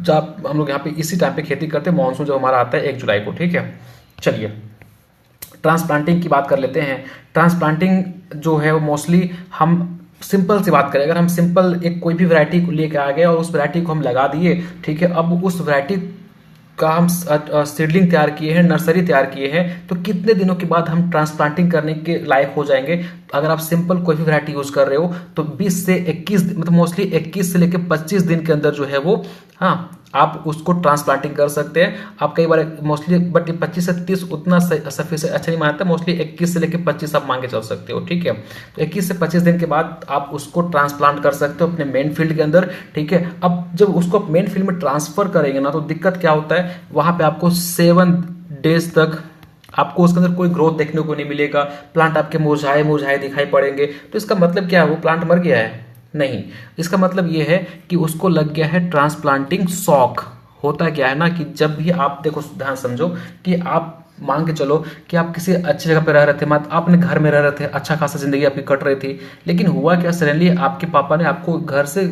जब हम लोग यहाँ पे इसी टाइम पे खेती करते हैं, मानसून जब हमारा आता है 1 जुलाई को, ठीक है। चलिए ट्रांसप्लांटिंग की बात कर लेते हैं। ट्रांसप्लांटिंग जो है वो मोस्टली हम सिंपल सी बात करें, अगर हम सिंपल एक कोई भी वैरायटी को लेके आ गए और उस वैरायटी को हम लगा दिए, ठीक है, अब उस वैरायटी का हम सीडलिंग तैयार किए हैं, नर्सरी तैयार किए हैं, तो कितने दिनों के बाद हम ट्रांसप्लांटिंग करने के लायक हो जाएंगे? अगर आप सिंपल कोई भी वैरायटी यूज कर रहे हो तो 20 से 21, मतलब मोस्टली 21 से लेकर 25 दिन के अंदर जो है वो, हाँ, आप उसको ट्रांसप्लांटिंग कर सकते हैं। आप कई बार मोस्टली, बट 25 से 30 उतना सफिशिएंट अच्छा नहीं मानता, मोस्टली 21 से लेकर 25 आप मान के चल सकते हो, ठीक है। तो 21 से 25 दिन के बाद आप उसको ट्रांसप्लांट कर सकते हो अपने मेन फील्ड के अंदर, ठीक है। अब जब उसको मेन फील्ड में ट्रांसफर करेंगे ना, तो दिक्कत क्या होता है, वहां पे आपको 7 डेज तक आपको उसके अंदर कोई ग्रोथ देखने को नहीं मिलेगा, प्लांट आपके मुरझाए मुरझाए दिखाई पड़ेंगे। तो इसका मतलब क्या है, वो प्लांट मर गया है? नहीं, इसका मतलब ये है कि उसको लग गया है ट्रांसप्लांटिंग शॉक। होता क्या है ना कि जब भी आप, देखो ध्यान समझो कि आप मान के चलो कि आप किसी अच्छी जगह पे रह रहे थे, मत आपने घर में रह रहे थे, अच्छा खासा जिंदगी आपकी कट रही थी, लेकिन हुआ क्या, सडनली आपके पापा ने आपको घर से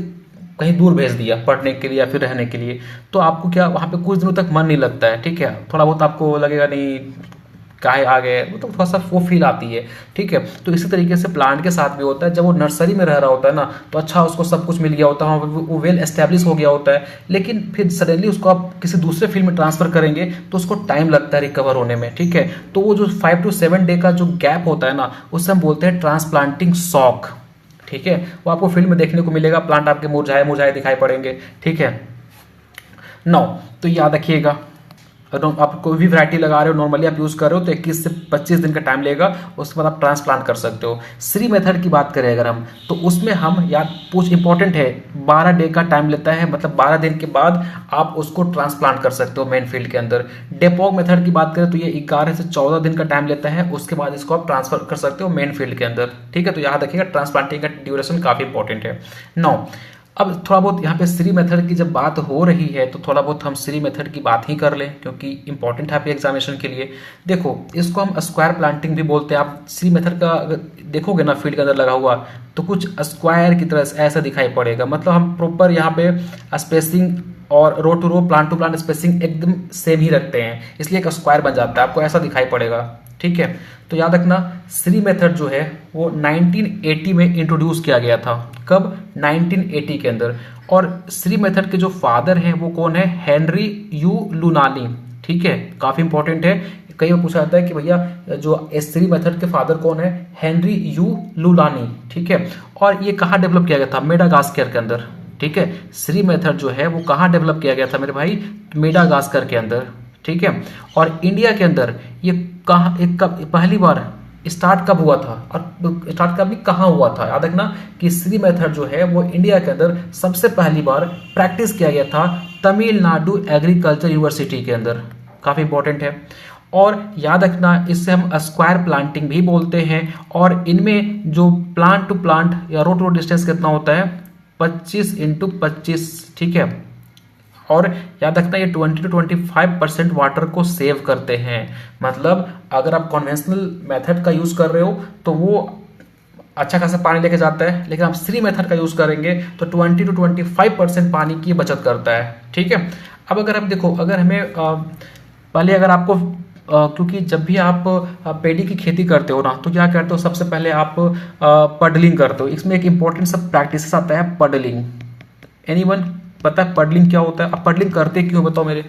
कहीं दूर भेज दिया पढ़ने के लिए या फिर रहने के लिए। तो आपको क्या, वहां पे कुछ दिनों तक मन नहीं लगता है, ठीक है, थोड़ा बहुत आपको लगेगा नहीं काहे आ गए, मतलब थोड़ा सा वो फील आती है, ठीक है। तो इसी तरीके से प्लांट के साथ भी होता है, जब वो नर्सरी में रह रहा होता है ना, तो अच्छा उसको सब कुछ मिल गया होता है, वो वेल एस्टेब्लिश हो गया होता है, लेकिन फिर सडनली उसको आप किसी दूसरे फील्ड में ट्रांसफर करेंगे तो उसको टाइम लगता है रिकवर होने में, ठीक है। तो वो जो 5 to 7 डे का जो गैप होता है ना, उससे हम बोलते हैं ट्रांसप्लांटिंग शॉक, ठीक है। वो आपको फील्ड में देखने को मिलेगा, प्लांट आपके मुरझाए मुरझाए दिखाई पड़ेंगे, ठीक है। नौ, तो याद रखिएगा, अगर आप कोई भी वैरायटी लगा रहे हो, नॉर्मली आप यूज कर रहे हो, तो 21 से 25 दिन का टाइम लेगा, उसके बाद आप ट्रांसप्लांट कर सकते हो। श्री मेथड की बात करें अगर हम, तो उसमें हम याद कुछ इंपॉर्टेंट है, 12 डे का टाइम लेता है, मतलब 12 दिन के बाद आप उसको ट्रांसप्लांट कर सकते हो मेन फील्ड के अंदर। डेपोग मेथड की बात करें तो ये 11 से 14 दिन का टाइम लेता है, उसके बाद इसको आप ट्रांसफर कर सकते हो मेन फील्ड के अंदर, ठीक है। तो याद रखिएगा ट्रांसप्लांटिंग का ड्यूरेशन काफी इंपॉर्टेंट है। 9, अब थोड़ा बहुत यहाँ पे श्री मेथड की जब बात हो रही है तो थोड़ा बहुत हम श्री मेथड की बात ही कर लें, क्योंकि इंपॉर्टेंट है आपके एग्जामिनेशन के लिए। देखो इसको हम स्क्वायर प्लांटिंग भी बोलते हैं। आप श्री मेथड का अगर देखोगे ना फील्ड के अंदर लगा हुआ, तो कुछ स्क्वायर की तरह ऐसा दिखाई पड़ेगा, मतलब हम प्रॉपर यहाँ पे स्पेसिंग और row to row, plant to plant spacing एकदम सेम ही रखते हैं, इसलिए एक स्क्वायर बन जाता है, आपको ऐसा दिखाई पड़ेगा, ठीक है। तो याद रखना श्री मेथड जो है वो 1980 में इंट्रोड्यूस किया गया था। कब? 1980 के अंदर। और श्री मेथड के जो फादर हैं वो कौन है? हेनरी यू लुनानी, ठीक है, काफी इंपॉर्टेंट है। कई बार पूछा जाता है कि भैया जो श्री मेथड के फादर कौन है? हेनरी यू लुनानी, ठीक है। और ये कहाँ डेवलप किया गया था? मेडागास्कर के अंदर, ठीक है। श्री मेथड जो है वो कहाँ डेवलप किया गया था मेरे भाई? मेडागास्कर के अंदर, ठीक है। और इंडिया के अंदर ये कहाँ, एक कब पहली बार स्टार्ट कब हुआ था और स्टार्ट कब भी कहाँ हुआ था? याद रखना कि श्री मेथड जो है वो इंडिया के अंदर सबसे पहली बार प्रैक्टिस किया गया था तमिलनाडु एग्रीकल्चर यूनिवर्सिटी के अंदर, काफी इंपॉर्टेंट है। और याद रखना इससे हम स्क्वायर प्लांटिंग भी बोलते हैं। और इनमें जो प्लांट टू प्लांट या रो टू रो डिस्टेंस कितना होता है? 25 × 25, ठीक है। और याद रखना ये 20 to 25% वाटर को सेव करते हैं। मतलब अगर आप कन्वेंशनल मेथड का यूज कर रहे हो तो वो अच्छा खासा पानी लेके जाता है, लेकिन आप श्री मेथड का यूज करेंगे तो 20 to 25% पानी की बचत करता है, ठीक है। अब अगर आप देखो, अगर हमें पहले अगर आपको क्योंकि जब भी आप पेडी की खेती करते हो ना, तो क्या करते हो, सबसे पहले आप पडलिंग करते हो। इसमें एक इंपॉर्टेंट सब प्रैक्टिस आता है, पडलिंग। एनीवन पता है पडलिंग क्या होता है? आप पडलिंग करते क्यों, बताओ मेरे,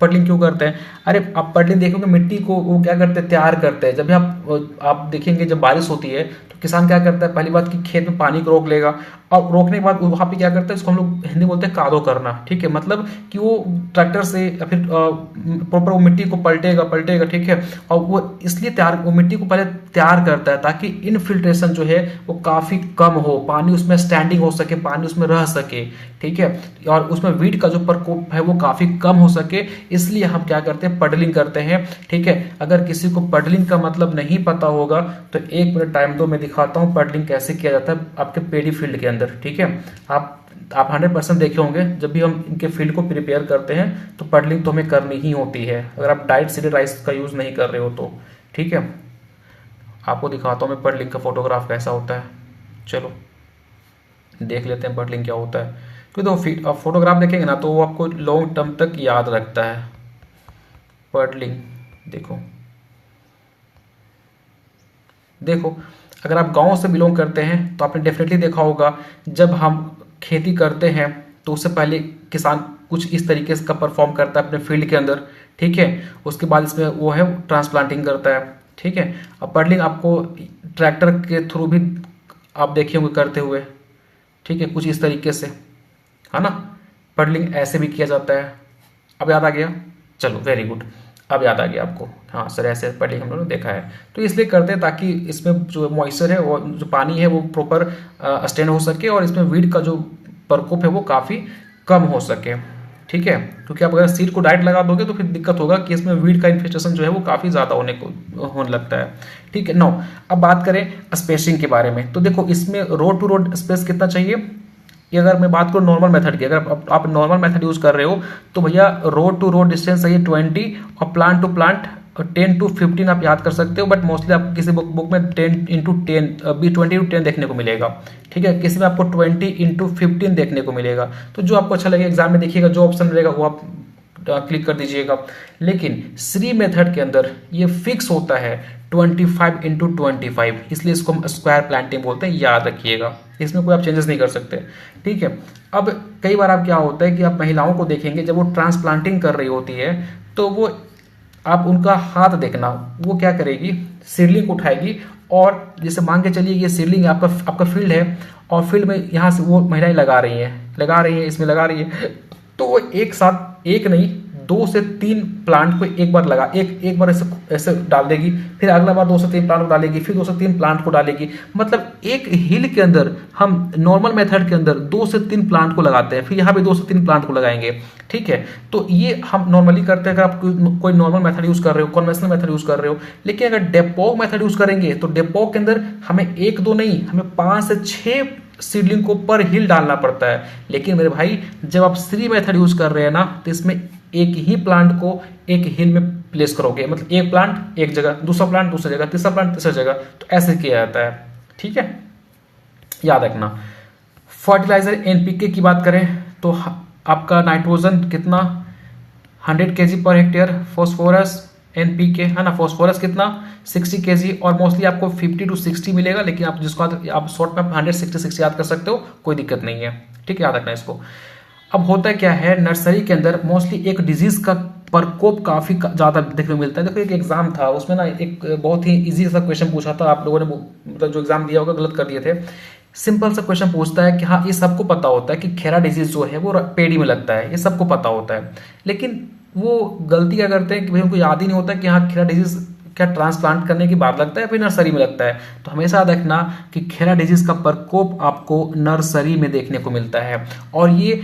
पडलिंग क्यों करते हैं? अरे आप पडलिंग देखोगे, मिट्टी को वो क्या करते हैं, तैयार करते हैं। जब भी आप देखेंगे जब बारिश होती है तो किसान क्या करता है, पहली बात कि खेत में पानी को रोक लेगा, और रोकने के बाद वहाँ पे क्या करता है, इसको हम लोग हिंदी बोलते हैं कादो करना, ठीक है। मतलब कि वो ट्रैक्टर से या फिर प्रॉपर वो मिट्टी को पलटेगा, ठीक है। और वो इसलिए वो मिट्टी को पहले तैयार करता है ताकि इनफिल्ट्रेशन जो है वो काफी कम हो, पानी उसमें स्टैंडिंग हो सके, पानी उसमें रह सके, ठीक है। और उसमें वीड का जो प्रकोप है वो काफी कम हो सके, इसलिए हम क्या करते हैं, पडलिंग करते हैं, ठीक है। अगर किसी को पडलिंग का मतलब नहीं पता होगा तो 1 मिनट टाइम दो, मैं दिखाता हूँ पडलिंग कैसे किया जाता है आपके पेडी फील्ड के अंदर, ठीक है। आप 100% देखे होंगे, जब भी हम इनके फील्ड को प्रिपेयर करते हैं तो पडलिंग तो हमें करनी ही होती है, अगर आप डाइट सीडेड राइस का यूज नहीं कर रहे हो तो, ठीक है। आपको दिखाता हूँ मैं पडलिंग का फोटोग्राफ कैसा होता है। चलो देख लेते हैं पडलिंग क्या होता है, क्योंकि तो फोटोग्राफ देखेंगे ना तो वो आपको लॉन्ग टर्म तक याद रखता है। पडलिंग देखो, अगर आप गांव से बिलोंग करते हैं तो आपने डेफिनेटली देखा होगा, जब हम खेती करते हैं तो उससे पहले किसान कुछ इस तरीके से का परफॉर्म करता है अपने फील्ड के अंदर, ठीक है। उसके बाद इसमें वो है ट्रांसप्लांटिंग करता है, ठीक है। अब पडलिंग आपको ट्रैक्टर के थ्रू भी आप देखे होंगे करते हुए, ठीक है, कुछ इस तरीके से, है ना। पडलिंग ऐसे भी किया जाता है। अब याद आ गया, चलो वेरी गुड, अब याद आ गया आपको। हाँ सर, ऐसे पडलिंग हम लोगों ने देखा है, तो इसलिए करते हैं ताकि इसमें जो मॉइस्चर है वो जो पानी है वो प्रॉपर स्टैंड हो सके और इसमें वीड का जो प्रकोप है वो काफ़ी कम हो सके, ठीक है। क्योंकि आप अगर सीड को डायरेक्ट लगा दोगे तो फिर दिक्कत होगा कि इसमें वीड का इन्फेस्टेशन जो है वो काफ़ी ज़्यादा होने लगता है, ठीक है। नो, अब बात करें स्पेसिंग के बारे में, तो देखो इसमें रोड टू रोड स्पेस कितना चाहिए। ये अगर मैं बात करूँ नॉर्मल मेथड की, अगर आप नॉर्मल मेथड यूज कर रहे हो तो भैया रोड टू रोड डिस्टेंस चाहिए 20 और प्लांट टू प्लांट 10 to 15 आप याद कर सकते हो, बट मोस्टली आप किसी बुक में 10 into 10 20 to 10 देखने को मिलेगा, ठीक है। किसी में आपको 20 into 15 देखने को मिलेगा, तो जो आपको अच्छा लगे एग्जाम में देखिएगा, जो ऑप्शन मिलेगा वो आप क्लिक कर दीजिएगा। लेकिन श्री मेथड के अंदर ये फिक्स होता है 25 into 25, इसलिए इसको हम स्क्वायर प्लांटिंग बोलते हैं, याद रखिएगा। इसमें कोई आप चेंजेस नहीं कर सकते, ठीक है। अब कई बार आप क्या होता है कि आप महिलाओं को देखेंगे जब वो ट्रांसप्लांटिंग कर रही होती है तो वो आप उनका हाथ देखना, वो क्या करेगी, सीडलिंग उठाएगी और जैसे मान के चलिए ये सीडलिंग आपका फील्ड है और फील्ड में यहाँ से वो महिलाएं लगा रही हैं, इसमें लगा रही है, तो वो एक साथ एक नहीं 2 से 3 प्लांट को एक बार एक बार ऐसे डाल देगी, फिर अगला बार 2 से 3 प्लांट को डालेगी, फिर 2 से 3 प्लांट को डालेगी। मतलब एक हिल के अंदर हम नॉर्मल मेथड के अंदर 2 से 3 प्लांट को लगाते हैं, फिर यहाँ भी 2 से 3 प्लांट को लगाएंगे, ठीक है। तो ये हम नॉर्मली करते हैं अगर आप कोई नॉर्मल मेथड यूज कर रहे हो, कन्वेंशनल मेथड यूज कर रहे हो। लेकिन अगर डेपोक मेथड यूज करेंगे तो डेपोक के अंदर हमें 1-2 नहीं, हमें 5 से 6 सीडलिंग को पर हिल डालना पड़ता है। लेकिन मेरे भाई जब आप श्री मेथड यूज कर रहे हैं ना, तो इसमें एक ही प्लांट को एक हिल में प्लेस करोगे, मतलब एक प्लांट एक जगह, दूसरा प्लांट दूसरी जगह, तीसरा प्लांट तीसरी जगह, तो ऐसे किया जाता है, ठीक है, याद रखना। फर्टिलाइजर एनपीके की बात करें तो आपका नाइट्रोजन कितना 100 kg per hectare, phosphorus NPK है ना, फॉस्फोरस कितना 60 kg, और मोस्टली आपको 50 to 60 मिलेगा, लेकिन आप जिसको आप शॉर्ट में 160 याद कर सकते हो, कोई दिक्कत नहीं है, ठीक है, याद रखना इसको। अब होता क्या है, नर्सरी के अंदर मोस्टली एक डिजीज का प्रकोप काफी ज्यादा देखने को मिलता है। देखो एक एग्जाम था, उसमें ना एक बहुत ही इजी सा क्वेश्चन पूछा था, आप लोगों ने मतलब जो एग्जाम दिया होगा गलत कर दिए थे। सिंपल सा क्वेश्चन पूछता है कि हाँ ये सबको पता होता है कि खेरा डिजीज जो है वो पेड़ी में लगता है, ये सबको पता होता है, लेकिन वो गलती क्या करते हैं कि भाई उनको याद ही नहीं होता कि हाँ खेरा डिजीज क्या ट्रांसप्लांट करने के बाद लगता है फिर नर्सरी में लगता है। तो हमेशा देखना कि खेरा डिजीज का प्रकोप आपको नर्सरी में देखने को मिलता है, और ये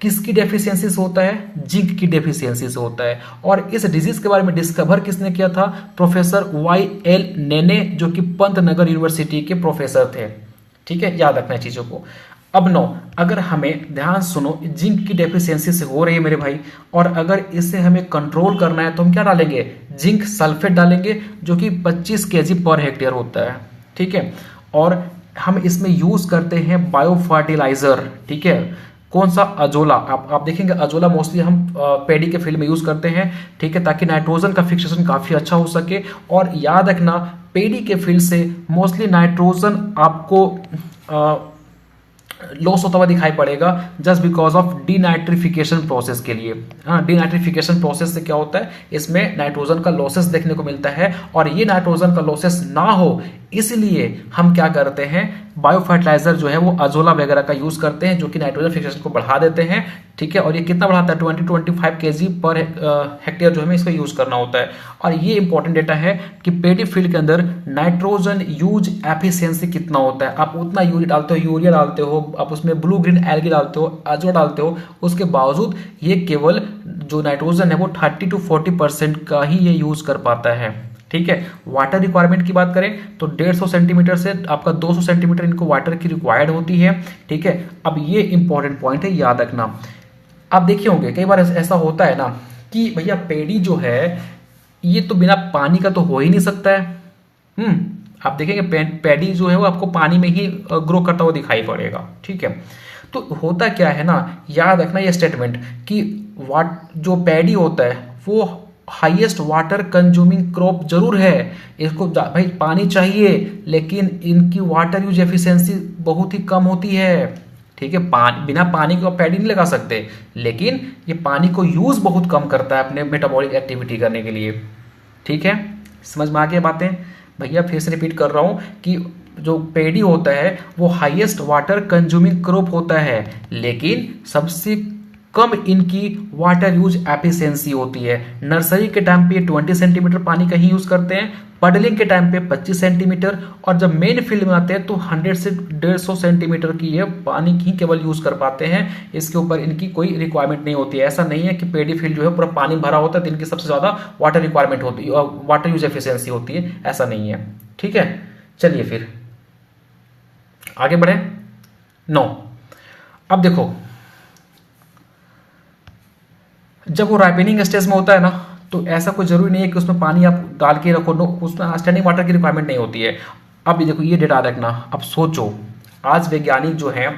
किसकी डेफिशिएंसी से होता है, जिंक की डेफिशिएंसी से होता है। और इस डिजीज के बारे में डिस्कवर किसने किया था, प्रोफेसर YL नेने, जो कि पंतनगर यूनिवर्सिटी के प्रोफेसर थे, ठीक है, याद रखना चीजों को। अब 9, अगर हमें, ध्यान सुनो, जिंक की डेफिशिएंसी से हो रही है मेरे भाई, और अगर इसे हमें कंट्रोल करना है तो हम क्या डालेंगे, जिंक सल्फेट डालेंगे, जो कि 25 केजी पर हेक्टेयर होता है, ठीक है। और हम इसमें यूज करते हैं बायो फर्टिलाइजर, ठीक है। कौन सा, अजोला। आप देखेंगे अजोला मोस्टली हम पेडी के फील्ड में यूज करते हैं, ठीक है, ताकि नाइट्रोजन का फिक्सेशन काफी अच्छा हो सके। और याद रखना, पेडी के फील्ड से मोस्टली नाइट्रोजन आपको लॉस होता हुआ दिखाई पड़ेगा, just because of denitrification process के लिए। हाँ, डीनाइट्रिफिकेशन प्रोसेस से क्या होता है, इसमें नाइट्रोजन का लॉसेस देखने को मिलता है, और ये नाइट्रोजन का लॉसेस ना हो इसलिए हम क्या करते हैं, बायो फर्टिलाइजर जो है वो अजोला वगैरह का यूज करते हैं, जो कि नाइट्रोजन फिक्सेशन को बढ़ा देते हैं, ठीक है। और ये कितना बढ़ाता है, 20-25 केजी पर हेक्टेयर जो हमें इसका यूज करना होता है। और ये इंपॉर्टेंट डेटा है कि पेडी फील्ड के अंदर नाइट्रोजन यूज एफिशिएंसी कितना होता है। आप उतना यूरिया डालते हो, यूरिया डालते हो, आप उसमें ब्लू ग्रीन एल्गी डालते हो, अजोला डालते हो, उसके बावजूद ये केवल जो नाइट्रोजन है वो 30-40% का ही ये यूज कर पाता है, ठीक है। वाटर रिक्वायरमेंट की बात करें तो 150 सेंटीमीटर से आपका 200 सेंटीमीटर इनको वाटर की रिक्वायर्ड होती है, ठीक है। अब ये इंपॉर्टेंट पॉइंट है, याद रखना। आप देखे होंगे कई बार ऐसा होता है ना कि भैया पेड़ी जो है ये तो बिना पानी का तो हो ही नहीं सकता है। आप देखेंगे पैडी जो है वो आपको पानी में ही ग्रो करता हुआ दिखाई पड़ेगा, ठीक है। तो होता क्या है ना, याद रखना ये स्टेटमेंट कि जो पैडी होता है वो हाईएस्ट वाटर कंज्यूमिंग क्रॉप जरूर है, इसको भाई पानी चाहिए, लेकिन इनकी वाटर यूज एफिशिएंसी बहुत ही कम होती है, ठीक है। बिना पानी को पैडी नहीं लगा सकते, लेकिन ये पानी को यूज बहुत कम करता है अपने मेटाबॉलिक एक्टिविटी करने के लिए, ठीक है। समझ में आ गई बातें भैया? फिर से रिपीट कर रहा हूं कि जो पेडी होता है वो हाईएस्ट वाटर कंज्यूमिंग क्रॉप होता है, लेकिन सबसे कम इनकी वाटर यूज एफिशिएंसी होती है। नर्सरी के टाइम पे 20 सेंटीमीटर पानी का ही यूज करते हैं, पडलिंग के टाइम पे 25 सेंटीमीटर, और जब मेन फील्ड में आते हैं तो 100 से 150 सेंटीमीटर की ये पानी ही केवल यूज कर पाते हैं। इसके ऊपर इनकी कोई रिक्वायरमेंट नहीं होती है। ऐसा नहीं है कि पेडी फील्ड जो है पूरा पानी भरा होता है तो इनकी सबसे ज्यादा वाटर रिक्वायरमेंट होती है, वाटर यूज एफिशिएंसी होती है, ऐसा नहीं है, ठीक है। चलिए फिर आगे बढ़े। 9, अब देखो जब वो राइपनिंग स्टेज में होता है ना तो ऐसा कोई जरूरी नहीं है कि उसमें पानी आप डाल के रखो, नो, उसमें स्टैंडिंग वाटर की रिक्वायरमेंट नहीं होती है। अब ये देखो, ये डेटा रखना। अब सोचो आज वैज्ञानिक जो हैं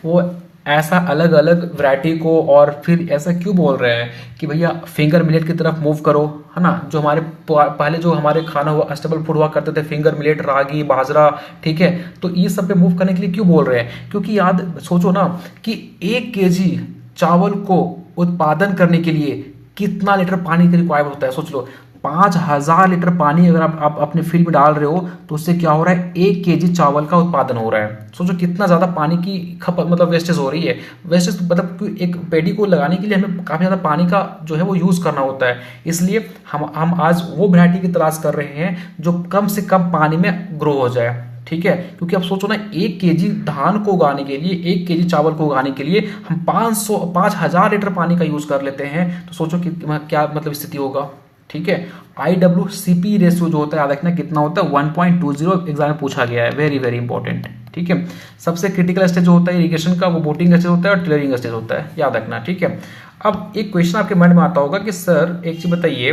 वो ऐसा अलग अलग वैरायटी को, और फिर ऐसा क्यों बोल रहे हैं कि भैया फिंगर मिलेट की तरफ मूव करो, है ना। जो हमारे पहले जो हमारे खाना हुआ स्टेबल फूड हुआ करते थे, फिंगर मिलेट, रागी, बाजरा, ठीक है, तो ये सब पे मूव करने के लिए क्यों बोल रहे हैं? क्योंकि याद सोचो ना कि 1 केजी चावल को उत्पादन करने के लिए कितना लीटर पानी की रिक्वायरमेंट होता है, सोच लो। 5000 लीटर पानी अगर आप अपने फील्ड में डाल रहे हो तो उससे क्या हो रहा है, 1 केजी चावल का उत्पादन हो रहा है। सोचो कितना ज्यादा पानी की खपत, मतलब वेस्टेज हो रही है। वेस्टेज मतलब एक पेड़ी को लगाने के लिए हमें काफी ज्यादा पानी का जो है वो यूज करना होता है। इसलिए हम आज वो वैरायटी की तलाश कर रहे हैं जो कम से कम पानी में ग्रो हो जाए, ठीक है। क्योंकि अब सोचो ना, 1 केजी धान को उगाने के लिए, 1 केजी चावल को उगाने के लिए हम 5000 लीटर पानी का यूज कर लेते हैं, तो सोचो कि क्या मतलब स्थिति होगा, ठीक है। IWCP रेशियो जो होता है याद रखना कितना होता है, 1.20 एग्जाम में पूछा गया है, वेरी वेरी इंपॉर्टेंट, ठीक है। सबसे क्रिटिकल स्टेज जो होता है इरिगेशन का वो बोटिंग स्टेज होता है और टिलरिंग स्टेज होता है, याद रखना, ठीक है। अब एक क्वेश्चन आपके मन में आता होगा कि सर एक चीज बताइए,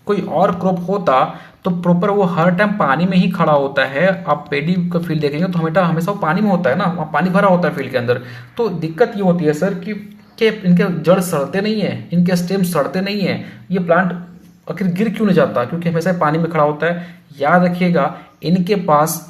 कोई और क्रॉप होता तो प्रॉपर वो हर टाइम पानी में ही खड़ा होता है। आप पेडी का फील्ड देखेंगे तो हमेशा वो पानी में होता है ना, वहाँ पानी भरा होता है फील्ड के अंदर। तो दिक्कत ये होती है सर कि इनके जड़ सड़ते नहीं है, इनके स्टेम सड़ते नहीं है, ये प्लांट आखिर गिर क्यों नहीं जाता? क्योंकि हमेशा पानी में खड़ा होता है। याद रखिएगा, इनके पास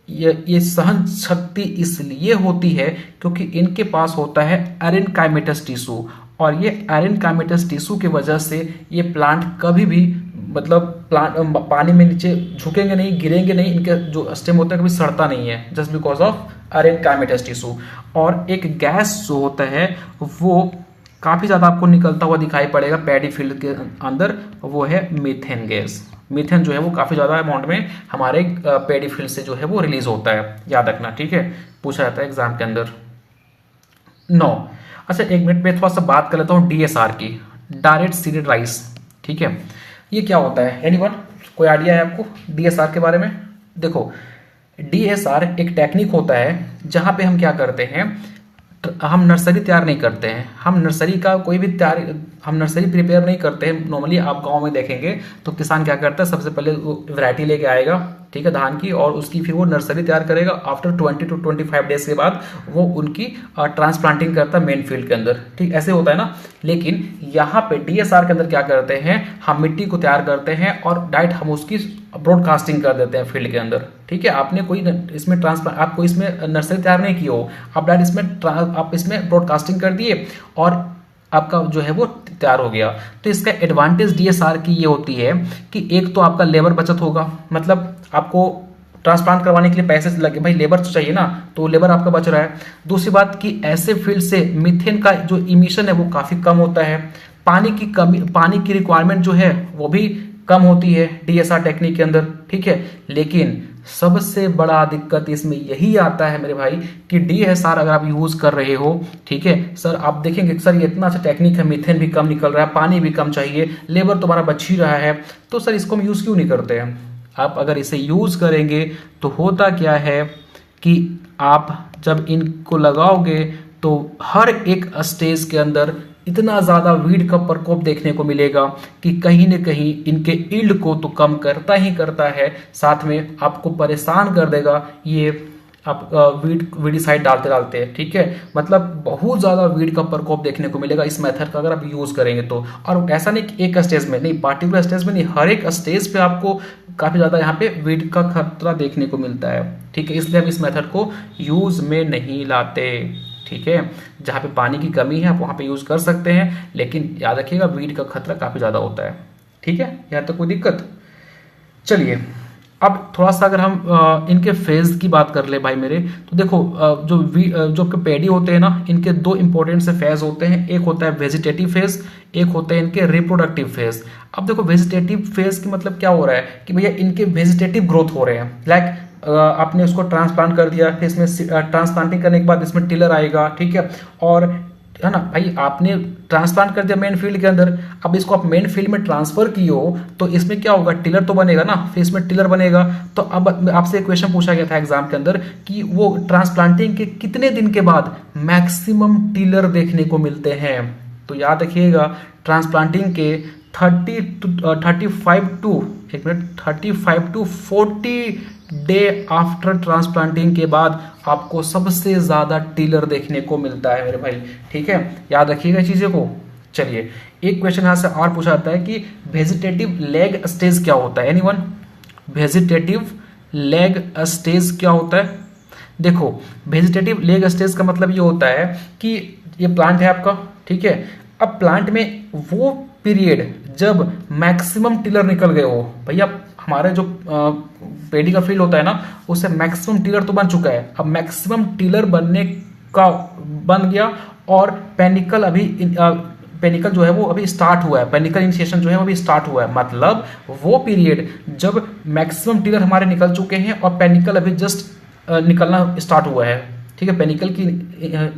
ये सहन शक्ति इसलिए होती है क्योंकि इनके पास होता है एरेनकाइमेटस टिश्यू, और ये एरेनकाइमेटस टिश्यू की वजह से ये प्लांट कभी भी मतलब पानी में नीचे झुकेंगे नहीं, गिरेंगे नहीं, इनका जो स्टेम होता है कभी सड़ता नहीं है, जस्ट बिकॉज ऑफ एरेनकाइमेटस टिश्यू। और एक गैस जो होता है वो काफी ज्यादा आपको निकलता हुआ दिखाई पड़ेगा पैडी फील्ड के अंदर, वो है मीथेन गैस। मीथेन जो है वो काफी ज्यादा अमाउंट में हमारे पैडी फील्ड से जो है वो रिलीज होता है, याद रखना, ठीक है, पूछा जाता है एग्जाम के अंदर। 9, अच्छा 1 मिनट में थोड़ा सा बात कर लेता हूँ DSR की, डायरेक्ट सीडेड राइस, ठीक है। ये क्या होता है, एनीवन कोई आइडिया है आपको DSR के बारे में? देखो DSR एक टेक्निक होता है जहां पे हम क्या करते हैं, हम नर्सरी तैयार नहीं करते हैं, हम नर्सरी का कोई भी तैयार हम नर्सरी प्रिपेयर नहीं करते हैं। नॉर्मली आप गांव में देखेंगे तो किसान क्या करता है, सबसे पहले वैरायटी लेके आएगा, ठीक है, धान की, और उसकी फिर वो नर्सरी तैयार करेगा। आफ्टर 20 to 25 डेज के बाद वो उनकी ट्रांसप्लांटिंग करता है मेन फील्ड के अंदर, ठीक, ऐसे होता है ना। लेकिन यहाँ पे डीएसआर के अंदर क्या करते हैं, हम मिट्टी को तैयार करते हैं और डायरेक्ट हम उसकी ब्रॉडकास्टिंग कर देते हैं फील्ड के अंदर, ठीक है। आपने कोई इसमें ट्रांसप्लांट, आप कोई इसमें नर्सरी तैयार नहीं की हो, आप डायरेक्ट आप इसमें ब्रॉडकास्टिंग कर दिए और आपका जो है वो तैयार हो गया। तो इसका एडवांटेज डीएसआर की ये होती है कि एक तो आपका लेबर बचत होगा, मतलब आपको ट्रांसप्लांट करवाने के लिए पैसे लगे, भाई लेबर तो चाहिए ना, तो लेबर आपका बच रहा है। दूसरी बात कि ऐसे फील्ड से मीथेन का जो इमिशन है वो काफी कम होता है, पानी की कमी, पानी की रिक्वायरमेंट जो है वो भी कम होती है डीएसआर टेक्निक के अंदर, ठीक है। लेकिन सबसे बड़ा दिक्कत इसमें यही आता है मेरे भाई कि डीएसआर अगर आप यूज कर रहे हो, ठीक है सर, आप देखेंगे सर ये इतना अच्छा टेक्निक है, मीथेन भी कम निकल रहा है, पानी भी कम चाहिए, लेबर तुम्हारा बच ही रहा है, तो सर इसको हम यूज क्यों नहीं करते हैं। आप अगर इसे यूज करेंगे तो होता क्या है कि आप जब इनको लगाओगे तो हर एक स्टेज के अंदर इतना ज़्यादा वीड का प्रकोप देखने को मिलेगा कि कहीं न कहीं इनके ईल्ड को तो कम करता ही करता है, साथ में आपको परेशान कर देगा ये आप वीडिसाइड डालते डालते, ठीक है। मतलब बहुत ज़्यादा वीड का प्रकोप देखने को मिलेगा इस मेथड का अगर आप यूज़ करेंगे तो। और ऐसा नहीं कि एक स्टेज में नहीं, पार्टिकुलर स्टेज में नहीं, हर एक स्टेज पे आपको काफ़ी ज़्यादा यहाँ पे वीड का खतरा देखने को मिलता है, ठीक है। इसलिए हम इस मेथड को यूज़ में नहीं लाते, ठीक है। जहाँ पे पानी की कमी है आप वहाँ पे यूज़ कर सकते हैं, लेकिन याद रखिएगा वीड का खतरा काफ़ी ज़्यादा होता है, ठीक है। यहाँ तक कोई दिक्कत। चलिए अब थोड़ा सा अगर हम इनके फेज की बात कर ले भाई मेरे, तो देखो जो पेडी होते हैं ना, इनके दो इंपॉर्टेंट से फेज होते हैं, एक होता है वेजिटेटिव फेज, एक होता है इनके रिप्रोडक्टिव फेज। अब देखो वेजिटेटिव फेज की मतलब क्या हो रहा है कि भैया इनके वेजिटेटिव ग्रोथ हो रहे हैं, लाइक आपने उसको ट्रांसप्लांट कर दिया, फिर इसमें ट्रांसप्लांटिंग करने के बाद इसमें टिलर आएगा, ठीक है, और है ना भाई आपने ट्रांसप्लांट कर दिया मेन फील्ड के अंदर, अब इसको आप मेन फील्ड में ट्रांसफर किए हो तो इसमें क्या होगा, टिलर तो बनेगा ना, फिर इसमें टिलर बनेगा। तो अब आपसे एक क्वेश्चन पूछा गया था एग्जाम के अंदर कि वो ट्रांसप्लांटिंग के कितने दिन के बाद मैक्सिमम टिलर देखने को मिलते हैं। तो याद रखिएगा ट्रांसप्लांटिंग के 35 टू 40 डे आफ्टर ट्रांसप्लांटिंग के बाद आपको सबसे ज्यादा टिलर देखने को मिलता है मेरे भाई, ठीक है, याद रखिएगा चीजें को। चलिए एक क्वेश्चन यहां से और पूछा जाता है कि वेजिटेटिव लैग स्टेज क्या होता है, एनीवन, वेजिटेटिव लैग स्टेज क्या होता है। देखो वेजिटेटिव लैग स्टेज का मतलब ये होता है कि ये प्लांट है आपका, ठीक है, अब प्लांट में वो पीरियड जब मैक्सिमम टिलर निकल गए हो, भैया हमारे जो पेडी का फील्ड होता है ना उससे मैक्सिमम टिलर तो बन चुका है, अब मैक्सिमम टिलर बनने का बन गया और पेनिकल अभी पेनिकल जो है वो अभी स्टार्ट हुआ है, पेनिकल इनिशिएशन जो है वो अभी स्टार्ट हुआ है, मतलब वो पीरियड जब मैक्सिमम टिलर हमारे निकल चुके हैं और पेनिकल अभी जस्ट निकलना स्टार्ट हुआ है, ठीक है, पेनिकल की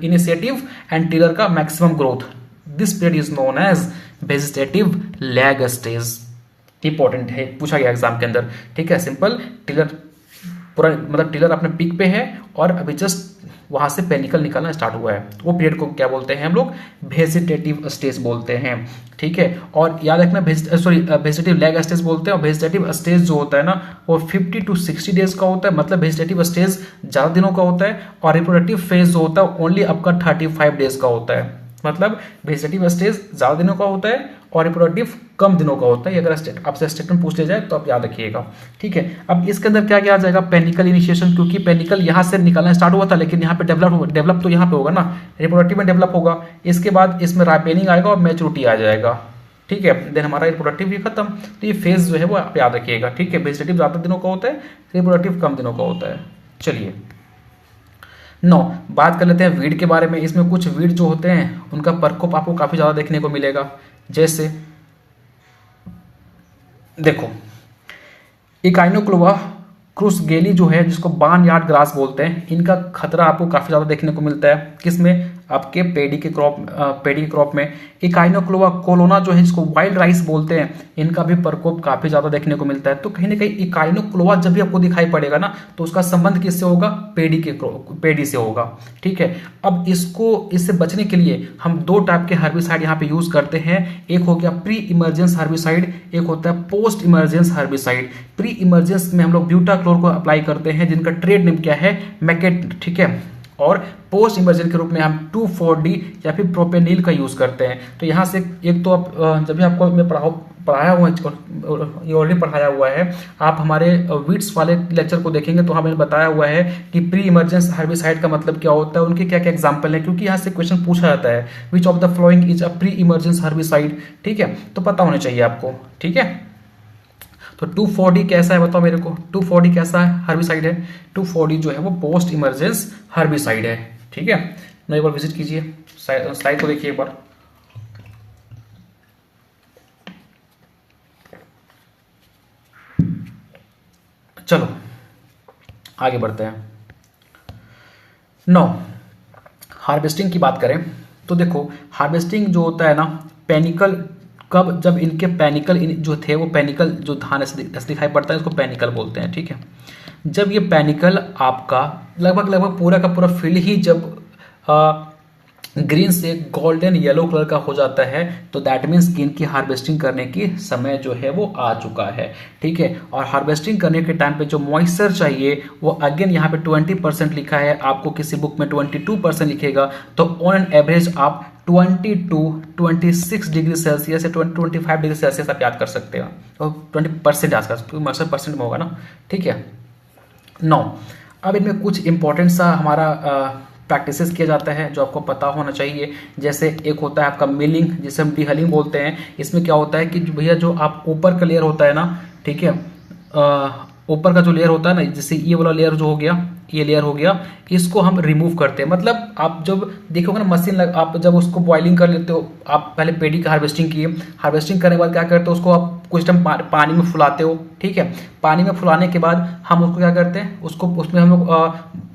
इनिशिएटिव एंड टिलर का maximum growth, this period is known as vegetative lag stage. Important है, पूछा गया एग्जाम के अंदर, ठीक है। सिंपल टिलर पूरा मतलब टिलर अपने पीक पे है और अभी जस्ट वहां से पेनिकल निकलना स्टार्ट हुआ है, वो पीरियड को क्या बोलते हैं हम लोग, वेजिटेटिव स्टेज बोलते हैं, ठीक है। और याद रखना वेजिटेटिव लैग स्टेज बोलते हैं, और वेजिटेटिव स्टेज जो होता है ना वो 50 to 60 डेज का होता है, मतलब वेजिटेटिव स्टेज ज्यादा दिनों का होता है, और रिप्रोडक्टिव फेज जो होता है ओनली आपका 35 डेज का होता है, मतलब वेजिटेटिव स्टेज ज्यादा दिनों का होता है और रिप्रोडक्टिव कम दिनों का होता है। अगर आपसे स्टेटमेंट पूछ लिया जाए तो आप याद रखिएगा, ठीक है। अब इसके अंदर क्या क्या आ जाएगा, पेनिकल इनिशिएशन, क्योंकि पेनिकल यहाँ से निकलना स्टार्ट हुआ था लेकिन यहाँ पे डेवलप तो यहाँ पे होगा ना, रिप्रोडक्टिव में डेवलप होगा, इसके बाद इसमें राइपेनिंग आएगा और मैच्योरिटी आ जाएगा, ठीक है, देन हमारा रिप्रोडक्टिव भी खत्म। तो ये फेज जो है वो आप याद रखिएगा, ठीक है, वेजिटेटिव ज्यादा दिनों का होता है, रिप्रोडक्टिव कम दिनों का होता है। चलिए बात कर लेते हैं वीड के बारे में। इसमें कुछ वीड जो होते हैं उनका प्रकोप आपको काफी ज्यादा देखने को मिलेगा, जैसे देखो इकाइनोक्लोवा क्रुसगेली जो है, जिसको बार्न यार्ड ग्रास बोलते हैं, इनका खतरा आपको काफी ज्यादा देखने को मिलता है, किसमें, आपके पेडी के क्रॉप में इकाइनोक्लोआ कोलोना जो है, जिसको वाइल्ड राइस बोलते हैं, इनका भी प्रकोप काफी ज्यादा देखने को मिलता है। तो कहीं ना कहीं इकाइनोक्लोआ जब भी आपको दिखाई पड़ेगा ना, तो उसका संबंध किससे होगा? पेडी से होगा। ठीक है, अब इससे बचने के लिए हम दो टाइप के हर्बिसाइड यहाँ पे यूज करते हैं। एक हो गया प्री इमरजेंस हर्बिसाइड, एक होता है post emergence herbicide. Pre emergence में हम लोग ब्यूटाक्लोर को अप्लाई करते हैं, जिनका ट्रेड नेम क्या है? मैकेट। ठीक है, और पोस्ट इमरजेंस के रूप में हम 2,4-D या फिर प्रोपेनिल का यूज करते हैं। तो यहाँ से एक तो आप जब भी आपको मैं पढ़ाया हुआ ये ऑलरेडी पढ़ाया हुआ है, आप हमारे वीट्स वाले लेक्चर को देखेंगे तो हमें बताया हुआ है कि प्री इमरजेंस हर्बिसाइड का मतलब क्या होता है, उनके क्या क्या एग्जाम्पल है, क्योंकि यहाँ से क्वेश्चन पूछा जाता है which of the following is a pre emergence herbicide. ठीक है, तो पता होना चाहिए आपको। ठीक है, तो 2,4-D कैसा है बताओ मेरे को? 2,4-D कैसा है हर्बिसाइड है? 2,4-D जो है वो पोस्ट इमरजेंस हर्बिसाइड है। ठीक है, मैं एक बार विजिट कीजिए, स्लाइड को देखिए एक बार। चलो आगे बढ़ते हैं। हार्वेस्टिंग की बात करें तो देखो, हार्वेस्टिंग जो होता है ना, पेनिकल कब? जब इनके पेनिकल जो थे वो पेनिकल जो धान ऐसे दिखाई पड़ता है, इसको पेनिकल बोलते हैं। ठीक है, जब ये पेनिकल आपका लगभग पूरा का पूरा फील्ड ही जब ग्रीन से गोल्डन येलो कलर का हो जाता है, तो दैट मीन्स कि इनकी हार्वेस्टिंग करने की समय जो है वो आ चुका है। ठीक है, और हार्वेस्टिंग करने के टाइम पे जो मॉइस्चर चाहिए वो अगेन यहाँ पे 20% लिखा है, आपको किसी बुक में 22% लिखेगा, तो ऑन एन एवरेज आप 26 डिग्री सेल्सियस या 25 डिग्री सेल्सियस आप याद कर सकते हो, तो 20% आसपास, क्योंकि परसेंट में होगा ना। ठीक है, अब इनमें कुछ इंपॉर्टेंट सा हमारा प्रैक्टिसेस किया जाता है जो आपको पता होना चाहिए। जैसे एक होता है आपका मिलिंग, जिसे हम डीहलिंग बोलते हैं। इसमें क्या होता है कि भैया जो आप ऊपर का लेयर होता है ना, ठीक है, ऊपर का जो लेयर होता है ना, जैसे ये वाला लेयर जो हो गया, ये लेयर हो गया, इसको हम रिमूव करते हैं। मतलब आप जब देखोगे ना मशीन आप जब उसको बॉइलिंग कर लेते हो, आप पहले पेडी का हार्वेस्टिंग किए, हार्वेस्टिंग करने के बाद क्या करते हो, उसको आप कुछ टाइम पानी में फुलाते हो। ठीक है, पानी में फुलाने के बाद हम उसको क्या करते हैं, उसमें हम लोग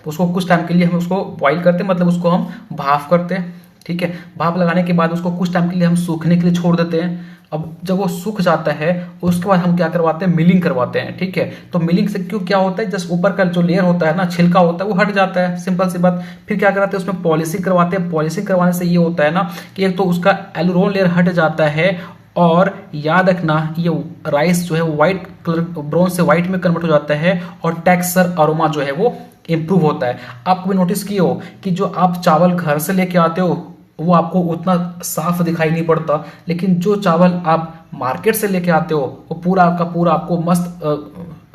उसको कुछ टाइम के लिए हम उसको बॉईल करते हैं, मतलब उसको हम भाप करते हैं। ठीक है, भाप लगाने के बाद उसको कुछ टाइम के लिए हम सूखने के लिए छोड़ देते हैं। अब जब वो सूख जाता है उसके बाद हम क्या करवाते हैं, मिलिंग करवाते हैं। ठीक है, तो मिलिंग से क्यों क्या होता है, जस्ट ऊपर का जो लेयर होता है ना, छिलका होता है, वो हट जाता है, सिंपल सी बात। फिर क्या कराते हैं, उसमें पॉलिशिंग करवाते हैं। पॉलिशिंग करवाने से ये होता है ना कि एक तो उसका एलुरोन लेयर हट जाता है, और याद रखना ये राइस जो है व्हाइट कलर, ब्राउन से व्हाइट में कन्वर्ट हो जाता है, और टेक्सचर अरोमा जो है वो इंप्रूव होता है। आपको भी नोटिस किए हो कि जो आप चावल घर से लेके आते हो वो आपको उतना साफ दिखाई नहीं पड़ता, लेकिन जो चावल आप मार्केट से लेके आते हो वो पूरा का पूरा आपको मस्त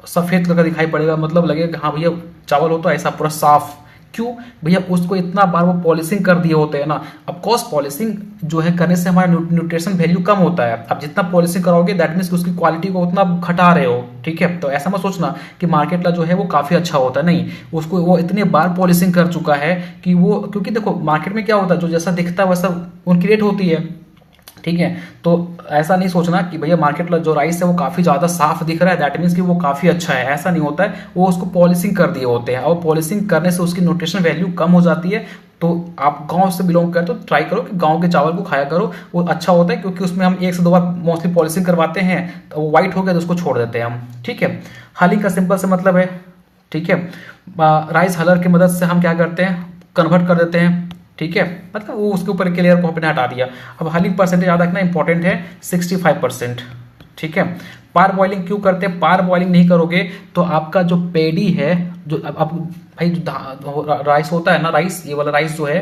सफेद कलर का दिखाई पड़ेगा। मतलब लगेगा हाँ भैया चावल हो तो ऐसा पूरा साफ। क्यों भैया, उसको इतना बार वो पॉलिशिंग कर दिए होते हैं ना। अब कोर्स पॉलिशिंग जो है करने से हमारा न्यूट्रिशन वैल्यू कम होता है। अब जितना पॉलिशिंग कराओगे दैट मीन्स उसकी क्वालिटी को उतना घटा रहे हो। ठीक है, तो ऐसा मत सोचना कि मार्केट का जो है वो काफी अच्छा होता है, नहीं, उसको वो इतने बार पॉलिशिंग कर चुका है कि वो, क्योंकि देखो मार्केट में क्या होता है, जो जैसा दिखता है वैसा उनकी रेट होती है। ठीक है, तो ऐसा नहीं सोचना कि भैया मार्केट में जो राइस है वो काफी ज्यादा साफ दिख रहा है दैट मीन्स कि वो काफी अच्छा है, ऐसा नहीं होता है। वो उसको पॉलिशिंग कर दिए होते हैं, और पॉलिशिंग करने से उसकी न्यूट्रिशन वैल्यू कम हो जाती है। तो आप गांव से बिलोंग करते हो तो ट्राई करो कि गांव के चावल को खाया करो, वो अच्छा होता है, क्योंकि उसमें हम 1 से 2 बार मोस्टली पॉलिशिंग करवाते हैं, तो वो व्हाइट हो गया तो उसको छोड़ देते हैं हम। ठीक है, हलिंग का सिंपल से मतलब है, ठीक है, राइस हलर की मदद से हम क्या करते हैं, कन्वर्ट कर देते हैं। ठीक है, मतलब वो उसके ऊपर के लेयर को अपने हटा दिया। अब हलिंग परसेंटेज याद रखना इंपॉर्टेंट है, 65%। ठीक है, पार बॉइलिंग क्यों करते हैं, पार बॉइलिंग नहीं करोगे तो आपका जो पेडी है, जो अब भाई जो राइस होता है ना, राइस, ये वाला राइस जो है,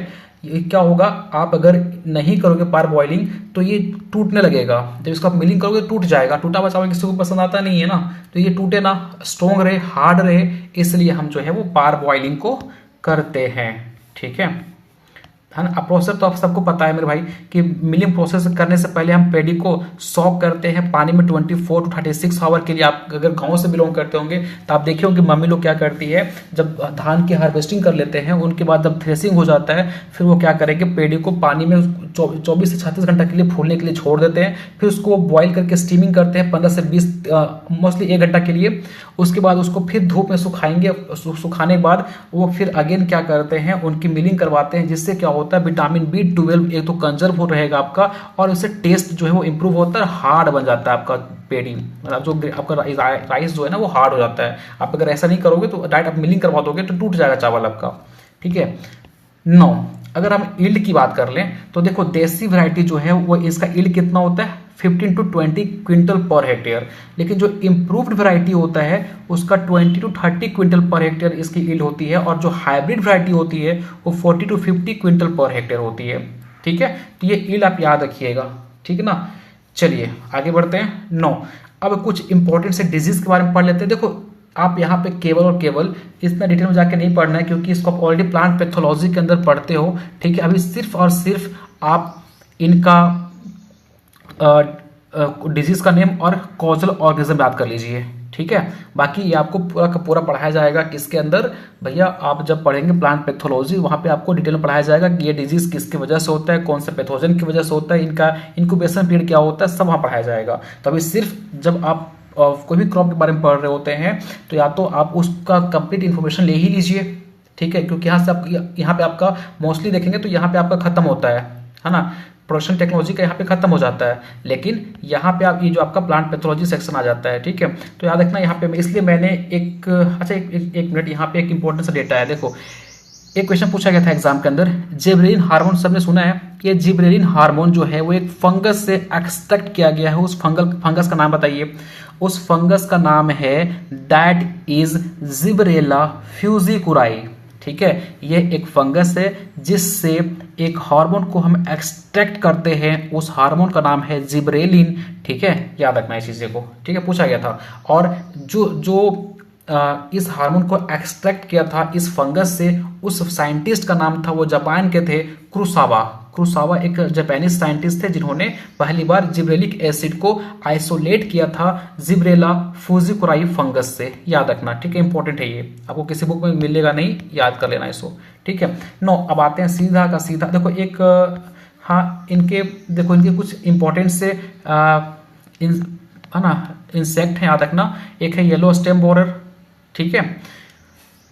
ये क्या होगा, आप अगर नहीं करोगे पार बॉइलिंग तो ये टूटने लगेगा। जब इसको आप मिलिंग करोगे तो टूट जाएगा। टूटा हुआ चावल किसी को पसंद आता नहीं है ना, तो ये टूटे ना, स्ट्रॉन्ग रहे, हार्ड रहे, इसलिए हम जो है वो पार बॉइलिंग को करते हैं। ठीक है ना। अब प्रोसेस तो आप सबको पता है मेरे भाई कि मिलिंग प्रोसेस करने से पहले हम पेडी को सॉक करते हैं पानी में 24 टू 36 आवर के लिए। आप अगर गांव से बिलोंग करते होंगे तो आप देखे होंगे मम्मी लोग क्या करती है, जब धान की हार्वेस्टिंग कर लेते हैं उनके बाद जब थ्रेसिंग हो जाता है फिर वो क्या करेंगे, पेडी को पानी में 24 से 36 घंटा के लिए फूलने के लिए छोड़ देते हैं। फिर उसको बॉईल करके स्टीमिंग करते हैं 15 से 20 मोस्टली 1 घंटा के लिए। उसके बाद उसको फिर धूप में सुखाएंगे। सुखाने के बाद वो फिर अगेन क्या करते हैं, उनकी मिलिंग करवाते हैं, जिससे क्या होता है विटामिन B12 एक तो कंजर्व हो रहेगा आपका, और उससे टेस्ट जो है वो इंप्रूव होता है, हार्ड बन जाता है आपका पेड़ी, मतलब जो आपका राइस जो है ना वो हार्ड हो जाता है। आप अगर ऐसा नहीं करोगे तो डायरेक्ट आप मिलिंग करवा दोगे तो टूट जाएगा चावल आपका, ठीक है। 9, अगर हम ईल्ड की बात कर लें तो देखो देसी वैरायटी जो है वो इसका ईल्ड कितना होता है 15 to 20 क्विंटल पर हेक्टेयर, लेकिन जो इम्प्रूव्ड वैरायटी होता है उसका 20 to 30 क्विंटल पर हेक्टेयर इसकी ईल्ड होती है, और जो हाइब्रिड वैरायटी होती है वो 40 to 50 क्विंटल पर हेक्टेयर होती है, ठीक है। तो ये ईल्ड आप याद रखिएगा, ठीक है ना। चलिए आगे बढ़ते हैं। 9, अब कुछ इंपॉर्टेंट से डिजीज के बारे में पढ़ लेते हैं। देखो आप यहाँ पे केवल और केवल इतना डिटेल में जाके नहीं पढ़ना है, क्योंकि इसको आप ऑलरेडी प्लांट पैथोलॉजी के अंदर पढ़ते हो, ठीक है। अभी सिर्फ और सिर्फ आप इनका डिजीज का नेम और कॉजल ऑर्गेनिज्म याद कर लीजिए, ठीक है। बाकी ये आपको पूरा का पूरा पढ़ाया जाएगा किसके अंदर भैया, आप जब पढ़ेंगे प्लांट पैथोलॉजी वहाँ पे आपको डिटेल में पढ़ाया जाएगा कि ये डिजीज किसकी वजह से होता है, कौन से पैथोजन की वजह से होता है, इनका इंक्यूबेशन पीरियड क्या होता है, सब वहाँ पढ़ाया जाएगा। तो अभी सिर्फ जब आप कोई भी क्रॉप के बारे में पढ़ रहे होते हैं तो या तो आप उसका कंप्लीट इन्फॉर्मेशन ले ही लीजिए, ठीक है, क्योंकि यहाँ से आप यहाँ पे आपका मोस्टली देखेंगे तो यहाँ पे आपका खत्म होता है ना, प्रोडक्शन टेक्नोलॉजी का यहाँ पे खत्म हो जाता है, लेकिन यहाँ पे आप ये जो आपका प्लांट पैथोलॉजी सेक्शन आ जाता है, ठीक है। तो याद रखना यहाँ पे इसलिए मैंने एक मिनट, यहाँ पे एक इंपॉर्टेंट सा डेटा है। देखो एक क्वेश्चन पूछा गया था एग्जाम के अंदर, जिबरेलिन हार्मोन सबने सुना है कि ये जिबरेलिन हार्मोन जो है वो एक फंगस से एक्सट्रैक्ट किया गया है, उस फंगस का नाम बताइए। उस फंगस का नाम है दैट इज जिबरेला फ्यूजिकुराई, ठीक है। ये एक फंगस है जिससे एक हार्मोन को हम एक्सट्रैक्ट करते हैं, उस हार्मोन का नाम है जिबरेलिन, ठीक है। याद रखना इस चीज़ को, ठीक है, पूछा गया था। और जो इस हार्मोन को एक्सट्रैक्ट किया था इस फंगस से, उस साइंटिस्ट का नाम था, वो जापान के थे, क्रुसावा एक जापानीज साइंटिस्ट थे जिन्होंने पहली बार जिब्रेलिक एसिड को आइसोलेट किया था जिब्रेला फ्यूजिकुराई फंगस से। याद रखना, ठीक है, इंपॉर्टेंट है ये, आपको किसी बुक में मिलेगा नहीं, याद कर लेना इसको, ठीक है। 9, अब आते हैं सीधा का सीधा। देखो एक हाँ इनके देखो इनके कुछ इंपॉर्टेंट से है ना इंसेक्ट हैं, याद रखना। एक है येलो स्टेम बोरर, ठीक है।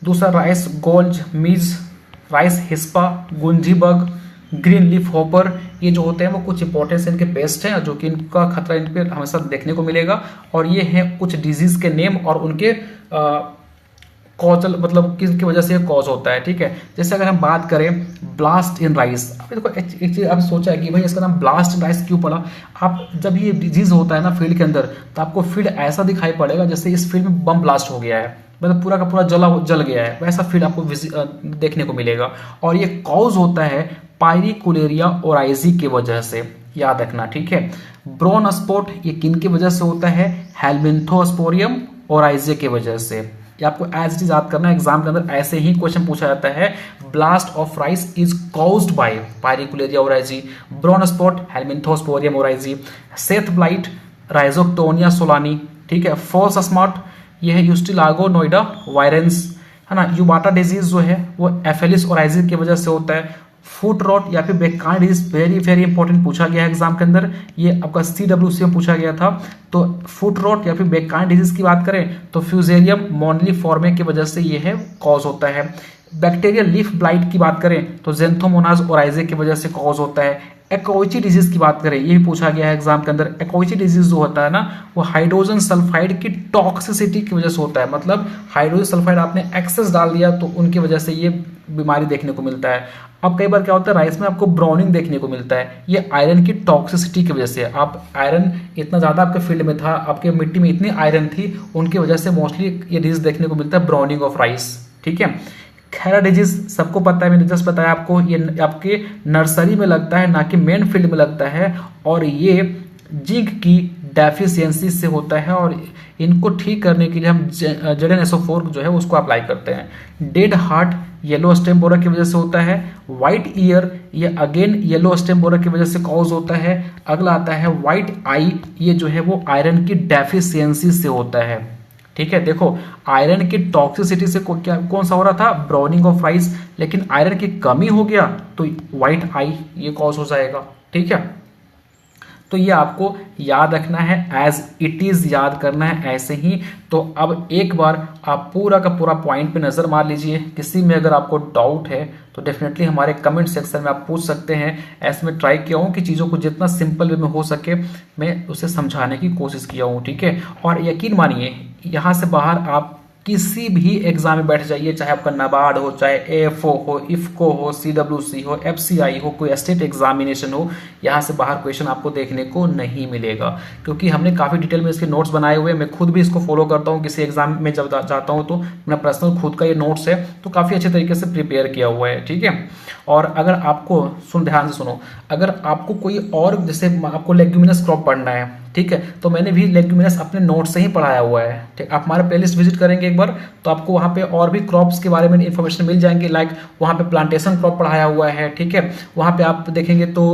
दूसरा राइस गोल्ज मीज, rice hispa, Gunji bug, green leaf hopper, ये जो होते हैं वो कुछ इंपॉर्टेंस इनके पेस्ट हैं जो कि इनका खतरा इन पे हमेशा देखने को मिलेगा। और ये हैं कुछ डिजीज के नेम और उनके कॉजल, मतलब किसकी वजह से कॉज होता है, ठीक है। जैसे अगर हम बात करें ब्लास्ट इन राइस, अब देखो एक चीज आप सोचा है कि भाई इसका नाम ब्लास्ट इन राइस क्यों पड़ा। आप जब ये डिजीज होता है ना फील्ड के अंदर, तो आपको फील्ड ऐसा दिखाई पड़ेगा जैसे इस फील्ड में बम ब्लास्ट हो गया है, मतलब पूरा का पूरा जल गया है, वैसा फील्ड आपको देखने को मिलेगा। और ये कॉज होता है पायरिकुलेरिया ओराइजी की वजह से, याद रखना, ठीक है। ब्रोन स्पॉट ये किन की वजह से होता है, हेलमिंथोस्पोरियम ओराइजे की वजह से। ये आपको एज इट इज याद करना है, एग्जाम के अंदर ऐसे ही क्वेश्चन पूछा जाता है। Blast of rice is caused by Pyricularia oryzae, brown spot Helminthosporium oryzae, sheath blight Rhizoctonia solani, ठीक है। फॉल्स स्मार्ट ये है यूस्टिलागो नोइडा वायरेंस, है ना। यूबाटा डिजीज जो है वो एफेलिस ओराइजी की वजह से होता है। फुट रॉट या फिर बेकार डिजीज वेरी वेरी इंपॉर्टेंट पूछा गया है एग्जाम के अंदर, ये आपका CWC में पूछा गया था। तो फुट रॉट या फिर बेकार डिजीज की बात करें तो फ्यूजेरियम मोनलीफॉर्मे की वजह से ये है कॉज होता है। बैक्टीरियल लीफ ब्लाइट की बात करें तो जेंथोमोनाज ओराइजे की वजह से कॉज होता है। एकोइची डिजीज की बात करें, ये भी पूछा गया है एग्जाम के अंदर। एकोइची डिजीज जो होता है ना वो हाइड्रोजन सल्फाइड की टॉक्सिसिटी की वजह से होता है, मतलब हाइड्रोजन सल्फाइड आपने एक्सेस डाल दिया तो उनकी वजह से ये बीमारी देखने को मिलता है। अब कई बार क्या होता है राइस में आपको ब्राउनिंग देखने को मिलता है, ये आयरन की टॉक्सिसिटी की वजह से। आप आयरन इतना ज़्यादा आपके फील्ड में था, आपके मिट्टी में इतनी आयरन थी, उनकी वजह से मोस्टली ये डिजीज देखने को मिलता है, ब्राउनिंग ऑफ राइस, ठीक है। खैरा डिजीज सबको पता है, मैंने जस्ट बताया आपको, ये आपके नर्सरी में लगता है ना कि मेन फील्ड में लगता है, और ये जिंक की डेफिशिएंसी से होता है। और इनको ठीक करने के लिए हम ZnSO4 जो है उसको अप्लाई करते हैं। Dead heart yellow stem borer की वजह से होता है। वाइट ईयर ये अगेन येलो स्टेम बोरर की वजह से कॉज होता है। अगला आता है वाइट आई, ये जो है वो आयरन की डेफिशिएंसी से होता है, ठीक है। देखो आयरन की टॉक्सिसिटी से कौन सा हो रहा था, ब्राउनिंग ऑफ राइस, लेकिन आयरन की कमी हो गया तो व्हाइट आई ये कॉज हो जाएगा, ठीक है। तो ये आपको याद रखना है, एज इट इज याद करना है ऐसे ही। तो अब एक बार आप पूरा का पूरा पॉइंट पे नजर मार लीजिए, किसी में अगर आपको डाउट है तो डेफिनेटली हमारे कमेंट सेक्शन में आप पूछ सकते हैं। ऐसे में ट्राई किया हूँ कि चीज़ों को जितना सिंपल वे में हो सके मैं उसे समझाने की कोशिश किया हूँ, ठीक है। और यकीन मानिए यहाँ से बाहर आप किसी भी एग्जाम में बैठ जाइए, चाहे आपका नाबार्ड हो, चाहे एएफओ हो, इफको हो, सीडब्ल्यूसी हो, एफसीआई हो, कोई स्टेट एग्जामिनेशन हो, यहाँ से बाहर क्वेश्चन आपको देखने को नहीं मिलेगा, क्योंकि हमने काफ़ी डिटेल में इसके नोट्स बनाए हुए हैं। मैं खुद भी इसको फॉलो करता हूँ, किसी एग्जाम में जब जाता हूँ तो मेरा पर्सनल खुद का ये नोट्स है, तो काफ़ी अच्छे तरीके से प्रिपेयर किया हुआ है, ठीक है। और अगर आपको ध्यान से सुनो, अगर आपको कोई और जैसे आपको लेग्यूमिनस क्रॉप पढ़ना है, ठीक है, तो मैंने भी लेग्यूमिनस अपने नोट से ही पढ़ाया हुआ है, ठीक। आप हमारा प्लेलिस्ट विजिट करेंगे एक बार तो आपको वहाँ पे और भी क्रॉप्स के बारे में इन्फॉर्मेशन मिल जाएंगे, लाइक वहाँ पे प्लांटेशन क्रॉप पढ़ाया हुआ है, ठीक है। वहाँ पे आप देखेंगे तो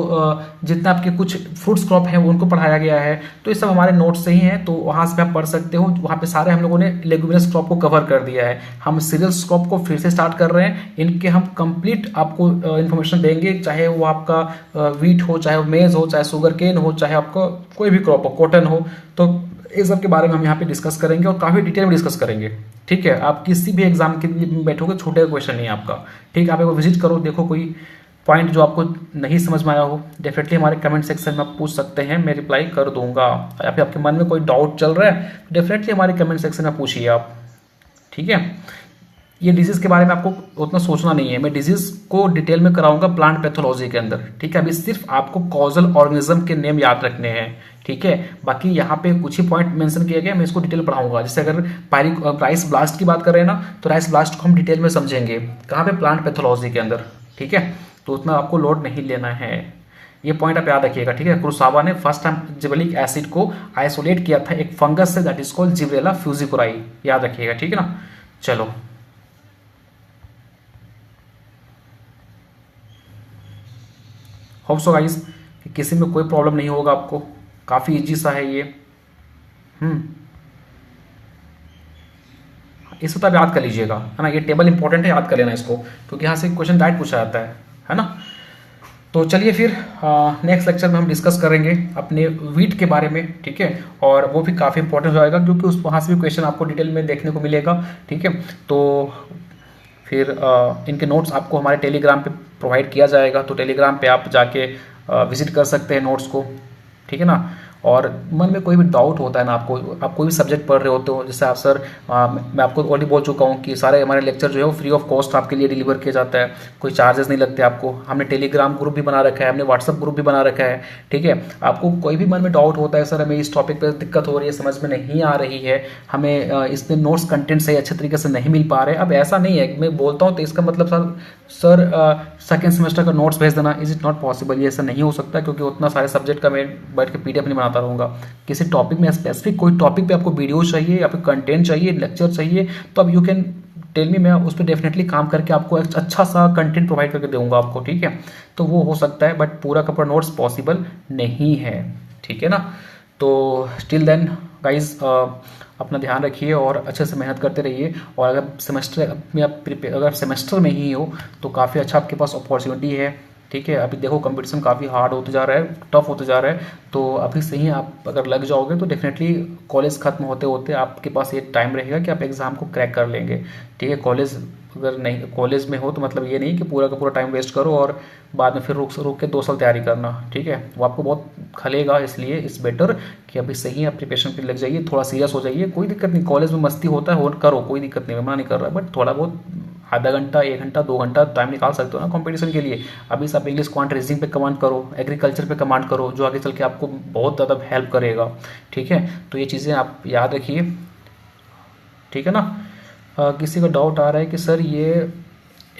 जितना आपके कुछ फ्रूट्स क्रॉप हैं उनको पढ़ाया गया है, तो ये सब हमारे नोट से ही है, तो वहाँ से आप पढ़ सकते हो। वहाँ पे सारे हम लोगों ने लेग्यूमिनस क्रॉप को कवर कर दिया है। हम सीरियल्स क्रॉप को फिर से स्टार्ट कर रहे हैं, इनके हम कंप्लीट आपको इन्फॉर्मेशन देंगे, चाहे वो आपका वीट हो, चाहे वो मेज हो, चाहे शुगर केन हो, चाहे आपका कोई भी क्रॉप हो, कॉटन हो, तो इस सब के बारे में हम यहाँ पे डिस्कस करेंगे और काफ़ी डिटेल में डिस्कस करेंगे, ठीक है। आप किसी भी एग्जाम के लिए बैठोगे, छूटेगा क्वेश्चन नहीं आपका, ठीक है। आप एक बार विजिट करो, देखो कोई पॉइंट जो आपको नहीं समझ में आया हो डेफिनेटली हमारे कमेंट सेक्शन में आप पूछ सकते हैं, मैं रिप्लाई कर दूंगा। या फिर आपके मन में कोई डाउट चल रहा है डेफिनेटली हमारे कमेंट सेक्शन में पूछिए आप, ठीक है। ये डिजीज़ के बारे में आपको उतना सोचना नहीं है, मैं डिजीज़ को डिटेल में कराऊंगा प्लांट पैथोलॉजी के अंदर, ठीक है। अभी सिर्फ आपको कॉजल ऑर्गेनिज्म के नेम याद रखने हैं, ठीक है। बाकी यहाँ पे कुछ ही पॉइंट मेंशन किया गया, मैं इसको डिटेल पढ़ाऊंगा। जैसे अगर राइस ब्लास्ट की बात करें ना, तो राइस ब्लास्ट को हम डिटेल में समझेंगे कहाँ पे, प्लांट पैथोलॉजी के अंदर, ठीक है। तो उतना आपको लोड नहीं लेना है, ये पॉइंट आप याद रखिएगा, ठीक है। कुरोसावा ने फर्स्ट टाइम जिबरेलिक एसिड को आइसोलेट किया था एक फंगस से, दैट इज कॉल्ड जिब्रेला फ्यूजिकोराई, याद रखिएगा, ठीक है ना। चलो होप सो गाइस कि किसी में कोई प्रॉब्लम नहीं होगा आपको, काफ़ी इजी सा है ये। इसको तो आप याद कर लीजिएगा, है ना। ये टेबल इंपॉर्टेंट है, याद कर लेना इसको, क्योंकि यहाँ से क्वेश्चन डायरेक्ट पूछा जाता है ना। तो चलिए फिर नेक्स्ट लेक्चर में हम डिस्कस करेंगे अपने वीट के बारे में, ठीक है। और वो भी काफ़ी इंपॉर्टेंट हो जाएगा, क्योंकि उस वहाँ से भी क्वेश्चन आपको डिटेल में देखने को मिलेगा, ठीक है। तो फिर इनके नोट्स आपको हमारे टेलीग्राम पे प्रोवाइड किया जाएगा, तो टेलीग्राम पे आप जाके विजिट कर सकते हैं नोट्स को, ठीक है ना। और मन में कोई भी डाउट होता है ना आपको, आप कोई भी सब्जेक्ट पढ़ रहे होते हो, जैसे आप सर मैं आपको ऑलरेडी बोल चुका हूँ कि सारे हमारे लेक्चर जो है वो फ्री ऑफ कॉस्ट आपके लिए डिलीवर किया जाता है, कोई चार्जेस नहीं लगते आपको। हमने टेलीग्राम ग्रुप भी बना रखा है, हमने व्हाट्सअप ग्रुप भी बना रखा है, ठीक है। आपको कोई भी मन में डाउट होता है, सर हमें इस टॉपिक पर दिक्कत हो रही है, समझ में नहीं आ रही है, हमें इसमें नोट्स कंटेंट सही अच्छे तरीके से नहीं मिल पा रहे, अब ऐसा नहीं है मैं बोलता हूँ तो इसका मतलब सर सेकेंड सेमेस्टर का नोट्स भेज देना, इज इट नॉट पॉसिबल, ये ऐसा नहीं हो सकता, क्योंकि उतना सारे सब्जेक्ट का मैं बैठ के पीडीएफ नहीं बनाता रहूँगा। किसी टॉपिक में स्पेसिफिक कोई टॉपिक पे आपको वीडियो चाहिए या फिर कंटेंट चाहिए, लेक्चर चाहिए, तो अब यू कैन टेल मी, मैं उस पर डेफिनेटली काम करके आपको एक अच्छा सा कंटेंट प्रोवाइड करके दूंगा आपको, ठीक है। तो वो हो सकता है, बट पूरा का पूरा नोट्स पॉसिबल नहीं है, ठीक है ना। तो स्टिल देन गाइज अपना ध्यान रखिए और अच्छे से मेहनत करते रहिए। और अगर सेमेस्टर में आप अगर सेमेस्टर में ही हो तो काफ़ी अच्छा आपके पास अपॉर्चुनिटी है, ठीक है। अभी देखो कंपटीशन काफ़ी हार्ड होते जा रहा है, टफ होते जा रहा है, तो अभी से ही आप अगर लग जाओगे तो डेफिनेटली कॉलेज खत्म होते होते आपके पास ये टाइम रहेगा कि आप एग्ज़ाम को क्रैक कर लेंगे, ठीक है। कॉलेज अगर नहीं, कॉलेज में हो तो मतलब ये नहीं कि पूरा का पूरा टाइम वेस्ट करो और बाद में फिर रुक के 2 साल तैयारी करना, ठीक है। वो आपको बहुत खलेगा, इसलिए इट्स बेटर कि अभी सही आप प्रिपरेशन पे लग जाइए, थोड़ा सीरियस हो जाइए। कोई दिक्कत नहीं, कॉलेज में मस्ती होता है और करो, कोई दिक्कत नहीं, मैं मना नहीं कर रहा, बट थोड़ा बहुत आधा घंटा, 1 घंटा, 2 घंटा टाइम निकाल सकते हो ना कंपटीशन के लिए। अभी से आप इंग्लिश क्वांट रीजनिंग पे कमांड करो, एग्रीकल्चर पे कमांड करो, जो आगे चल के आपको बहुत ज़्यादा हेल्प करेगा, ठीक है। तो ये चीज़ें आप याद रखिए, ठीक है ना। किसी का डाउट आ रहा है कि सर ये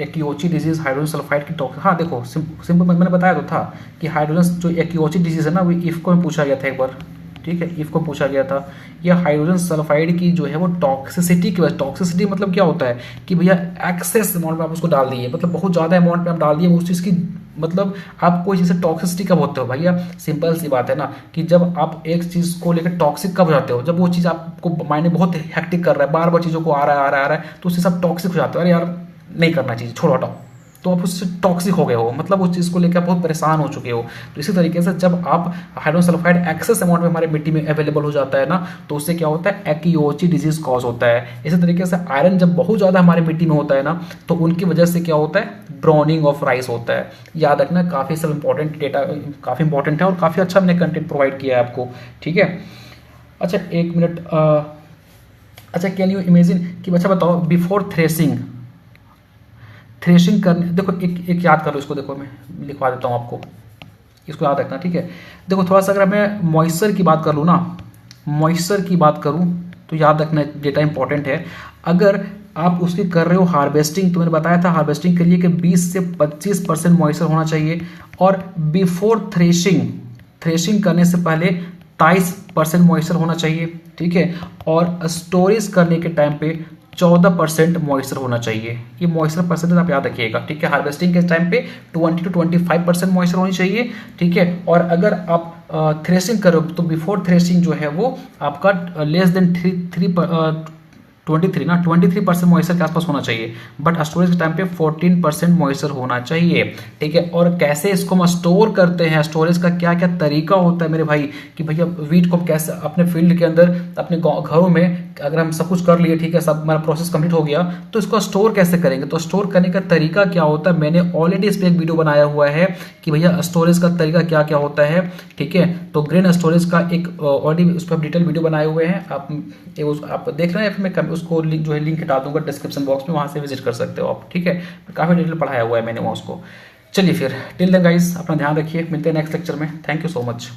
एक्योची डिजीज़ हाइड्रोजन सल्फाइड की टॉक्सिक, हाँ देखो सिंपल मैंने बताया तो था कि हाइड्रोजन जो एक्योची डिजीज़ है ना, वो इफ़को में पूछा गया था एक बार, ठीक है, इफ़ को पूछा गया था। यह हाइड्रोजन सल्फाइड की जो है वो टॉक्सिसिटी की वजह, टॉक्सिसिटी मतलब क्या होता है कि भैया एक्सेस अमाउंट में आप उसको डाल दिए, मतलब बहुत ज़्यादा अमाउंट में आप डाल दिए उस चीज़ की, मतलब आप कोई चीज़ से टॉक्सिसिटी कब होते हो भैया, सिंपल सी बात है ना कि जब आप एक चीज़ को लेकर टॉक्सिक कब हो जाते हो, जब वो चीज़ आपको मायने बहुत हेक्टिक कर रहा है, बार बार चीज़ों को आ रहा है तो उससे सब टॉक्सिक हो जाते हो, अरे यार नहीं करना चाहिए, छोड़ो हटाओ, तो आप उससे टॉक्सिक हो गए हो, मतलब उस चीज़ को लेकर आप बहुत परेशान हो चुके हो। तो इसी तरीके से जब आप हाइड्रोजन सल्फाइड एक्सेस अमाउंट में हमारे मिट्टी में अवेलेबल हो जाता है ना, तो उससे क्या होता है, एक्योची डिजीज कॉज होता है। इसी तरीके से आयरन जब बहुत ज़्यादा हमारे मिट्टी में होता है ना, तो उनकी वजह से क्या होता है, ब्राउनिंग ऑफ राइस होता है। याद रखना, काफ़ी सब इंपॉर्टेंट डेटा, काफ़ी इंपॉर्टेंट है और काफ़ी अच्छा मैंने कंटेंट प्रोवाइड किया है आपको, ठीक है। अच्छा एक मिनट, अच्छा कैन यू इमेजिन कि अच्छा बताओ, बिफोर थ्रेसिंग, थ्रेशिंग करने, देखो एक याद कर लो इसको, देखो मैं लिखवा देता हूँ आपको, इसको याद रखना, ठीक है। देखो थोड़ा सा अगर मैं मॉइस्चर की बात कर लूँ ना, मॉइस्चर की बात करूँ तो याद रखना डेटा इंपॉर्टेंट है। अगर आप उसकी कर रहे हो हार्वेस्टिंग, तो मैंने बताया था हार्वेस्टिंग के लिए कि 20 से 25% मॉइस्चर होना चाहिए, और बिफोर थ्रेशिंग, थ्रेशिंग करने से पहले 23% मॉइस्चर होना चाहिए, ठीक है। और स्टोरेज करने के टाइम पे 14% मॉइस्चर होना चाहिए। ये मॉइस्चर परसेंटेज आप याद रखिएगा, ठीक है। हार्वेस्टिंग के टाइम पे 20 to 25% मॉइस्चर होनी चाहिए, ठीक है। और अगर आप थ्रेशिंग करो तो बिफोर थ्रेशिंग जो है वो आपका लेस देन 23% मॉइस्चर के आसपास होना चाहिए, बट स्टोरेज के टाइम पे 14% मॉइस्चर होना चाहिए, ठीक है। और कैसे इसको हम स्टोर करते हैं, स्टोरेज का क्या क्या तरीका होता है मेरे भाई, कि भैया वीट को हम कैसे अपने फील्ड के अंदर, अपने घरों में अगर हम सब कुछ कर लिए, ठीक है, सब हमारा प्रोसेस कंप्लीट हो गया, तो इसको स्टोर कैसे करेंगे, तो स्टोर करने का तरीका क्या होता है, मैंने ऑलरेडी इस पर एक वीडियो बनाया हुआ है कि भैया स्टोरेज का तरीका क्या क्या होता है, ठीक है। तो ग्रेन स्टोरेज का एक ऑलरेडी उस पर डिटेल वीडियो बनाए हुए हैं, आप देख रहे हैं, या फिर मैं उसको जो है लिंक हटा दूंगा डिस्क्रिप्शन बॉक्स में, वहां से विजिट कर सकते हो आप, ठीक है। काफी डिटेल पढ़ाया हुआ है मैंने वहाँ उसको। चलिए फिर टिल देन गाइस, अपना ध्यान रखिए, मिलते हैं नेक्स्ट लेक्चर में। Thank you so much.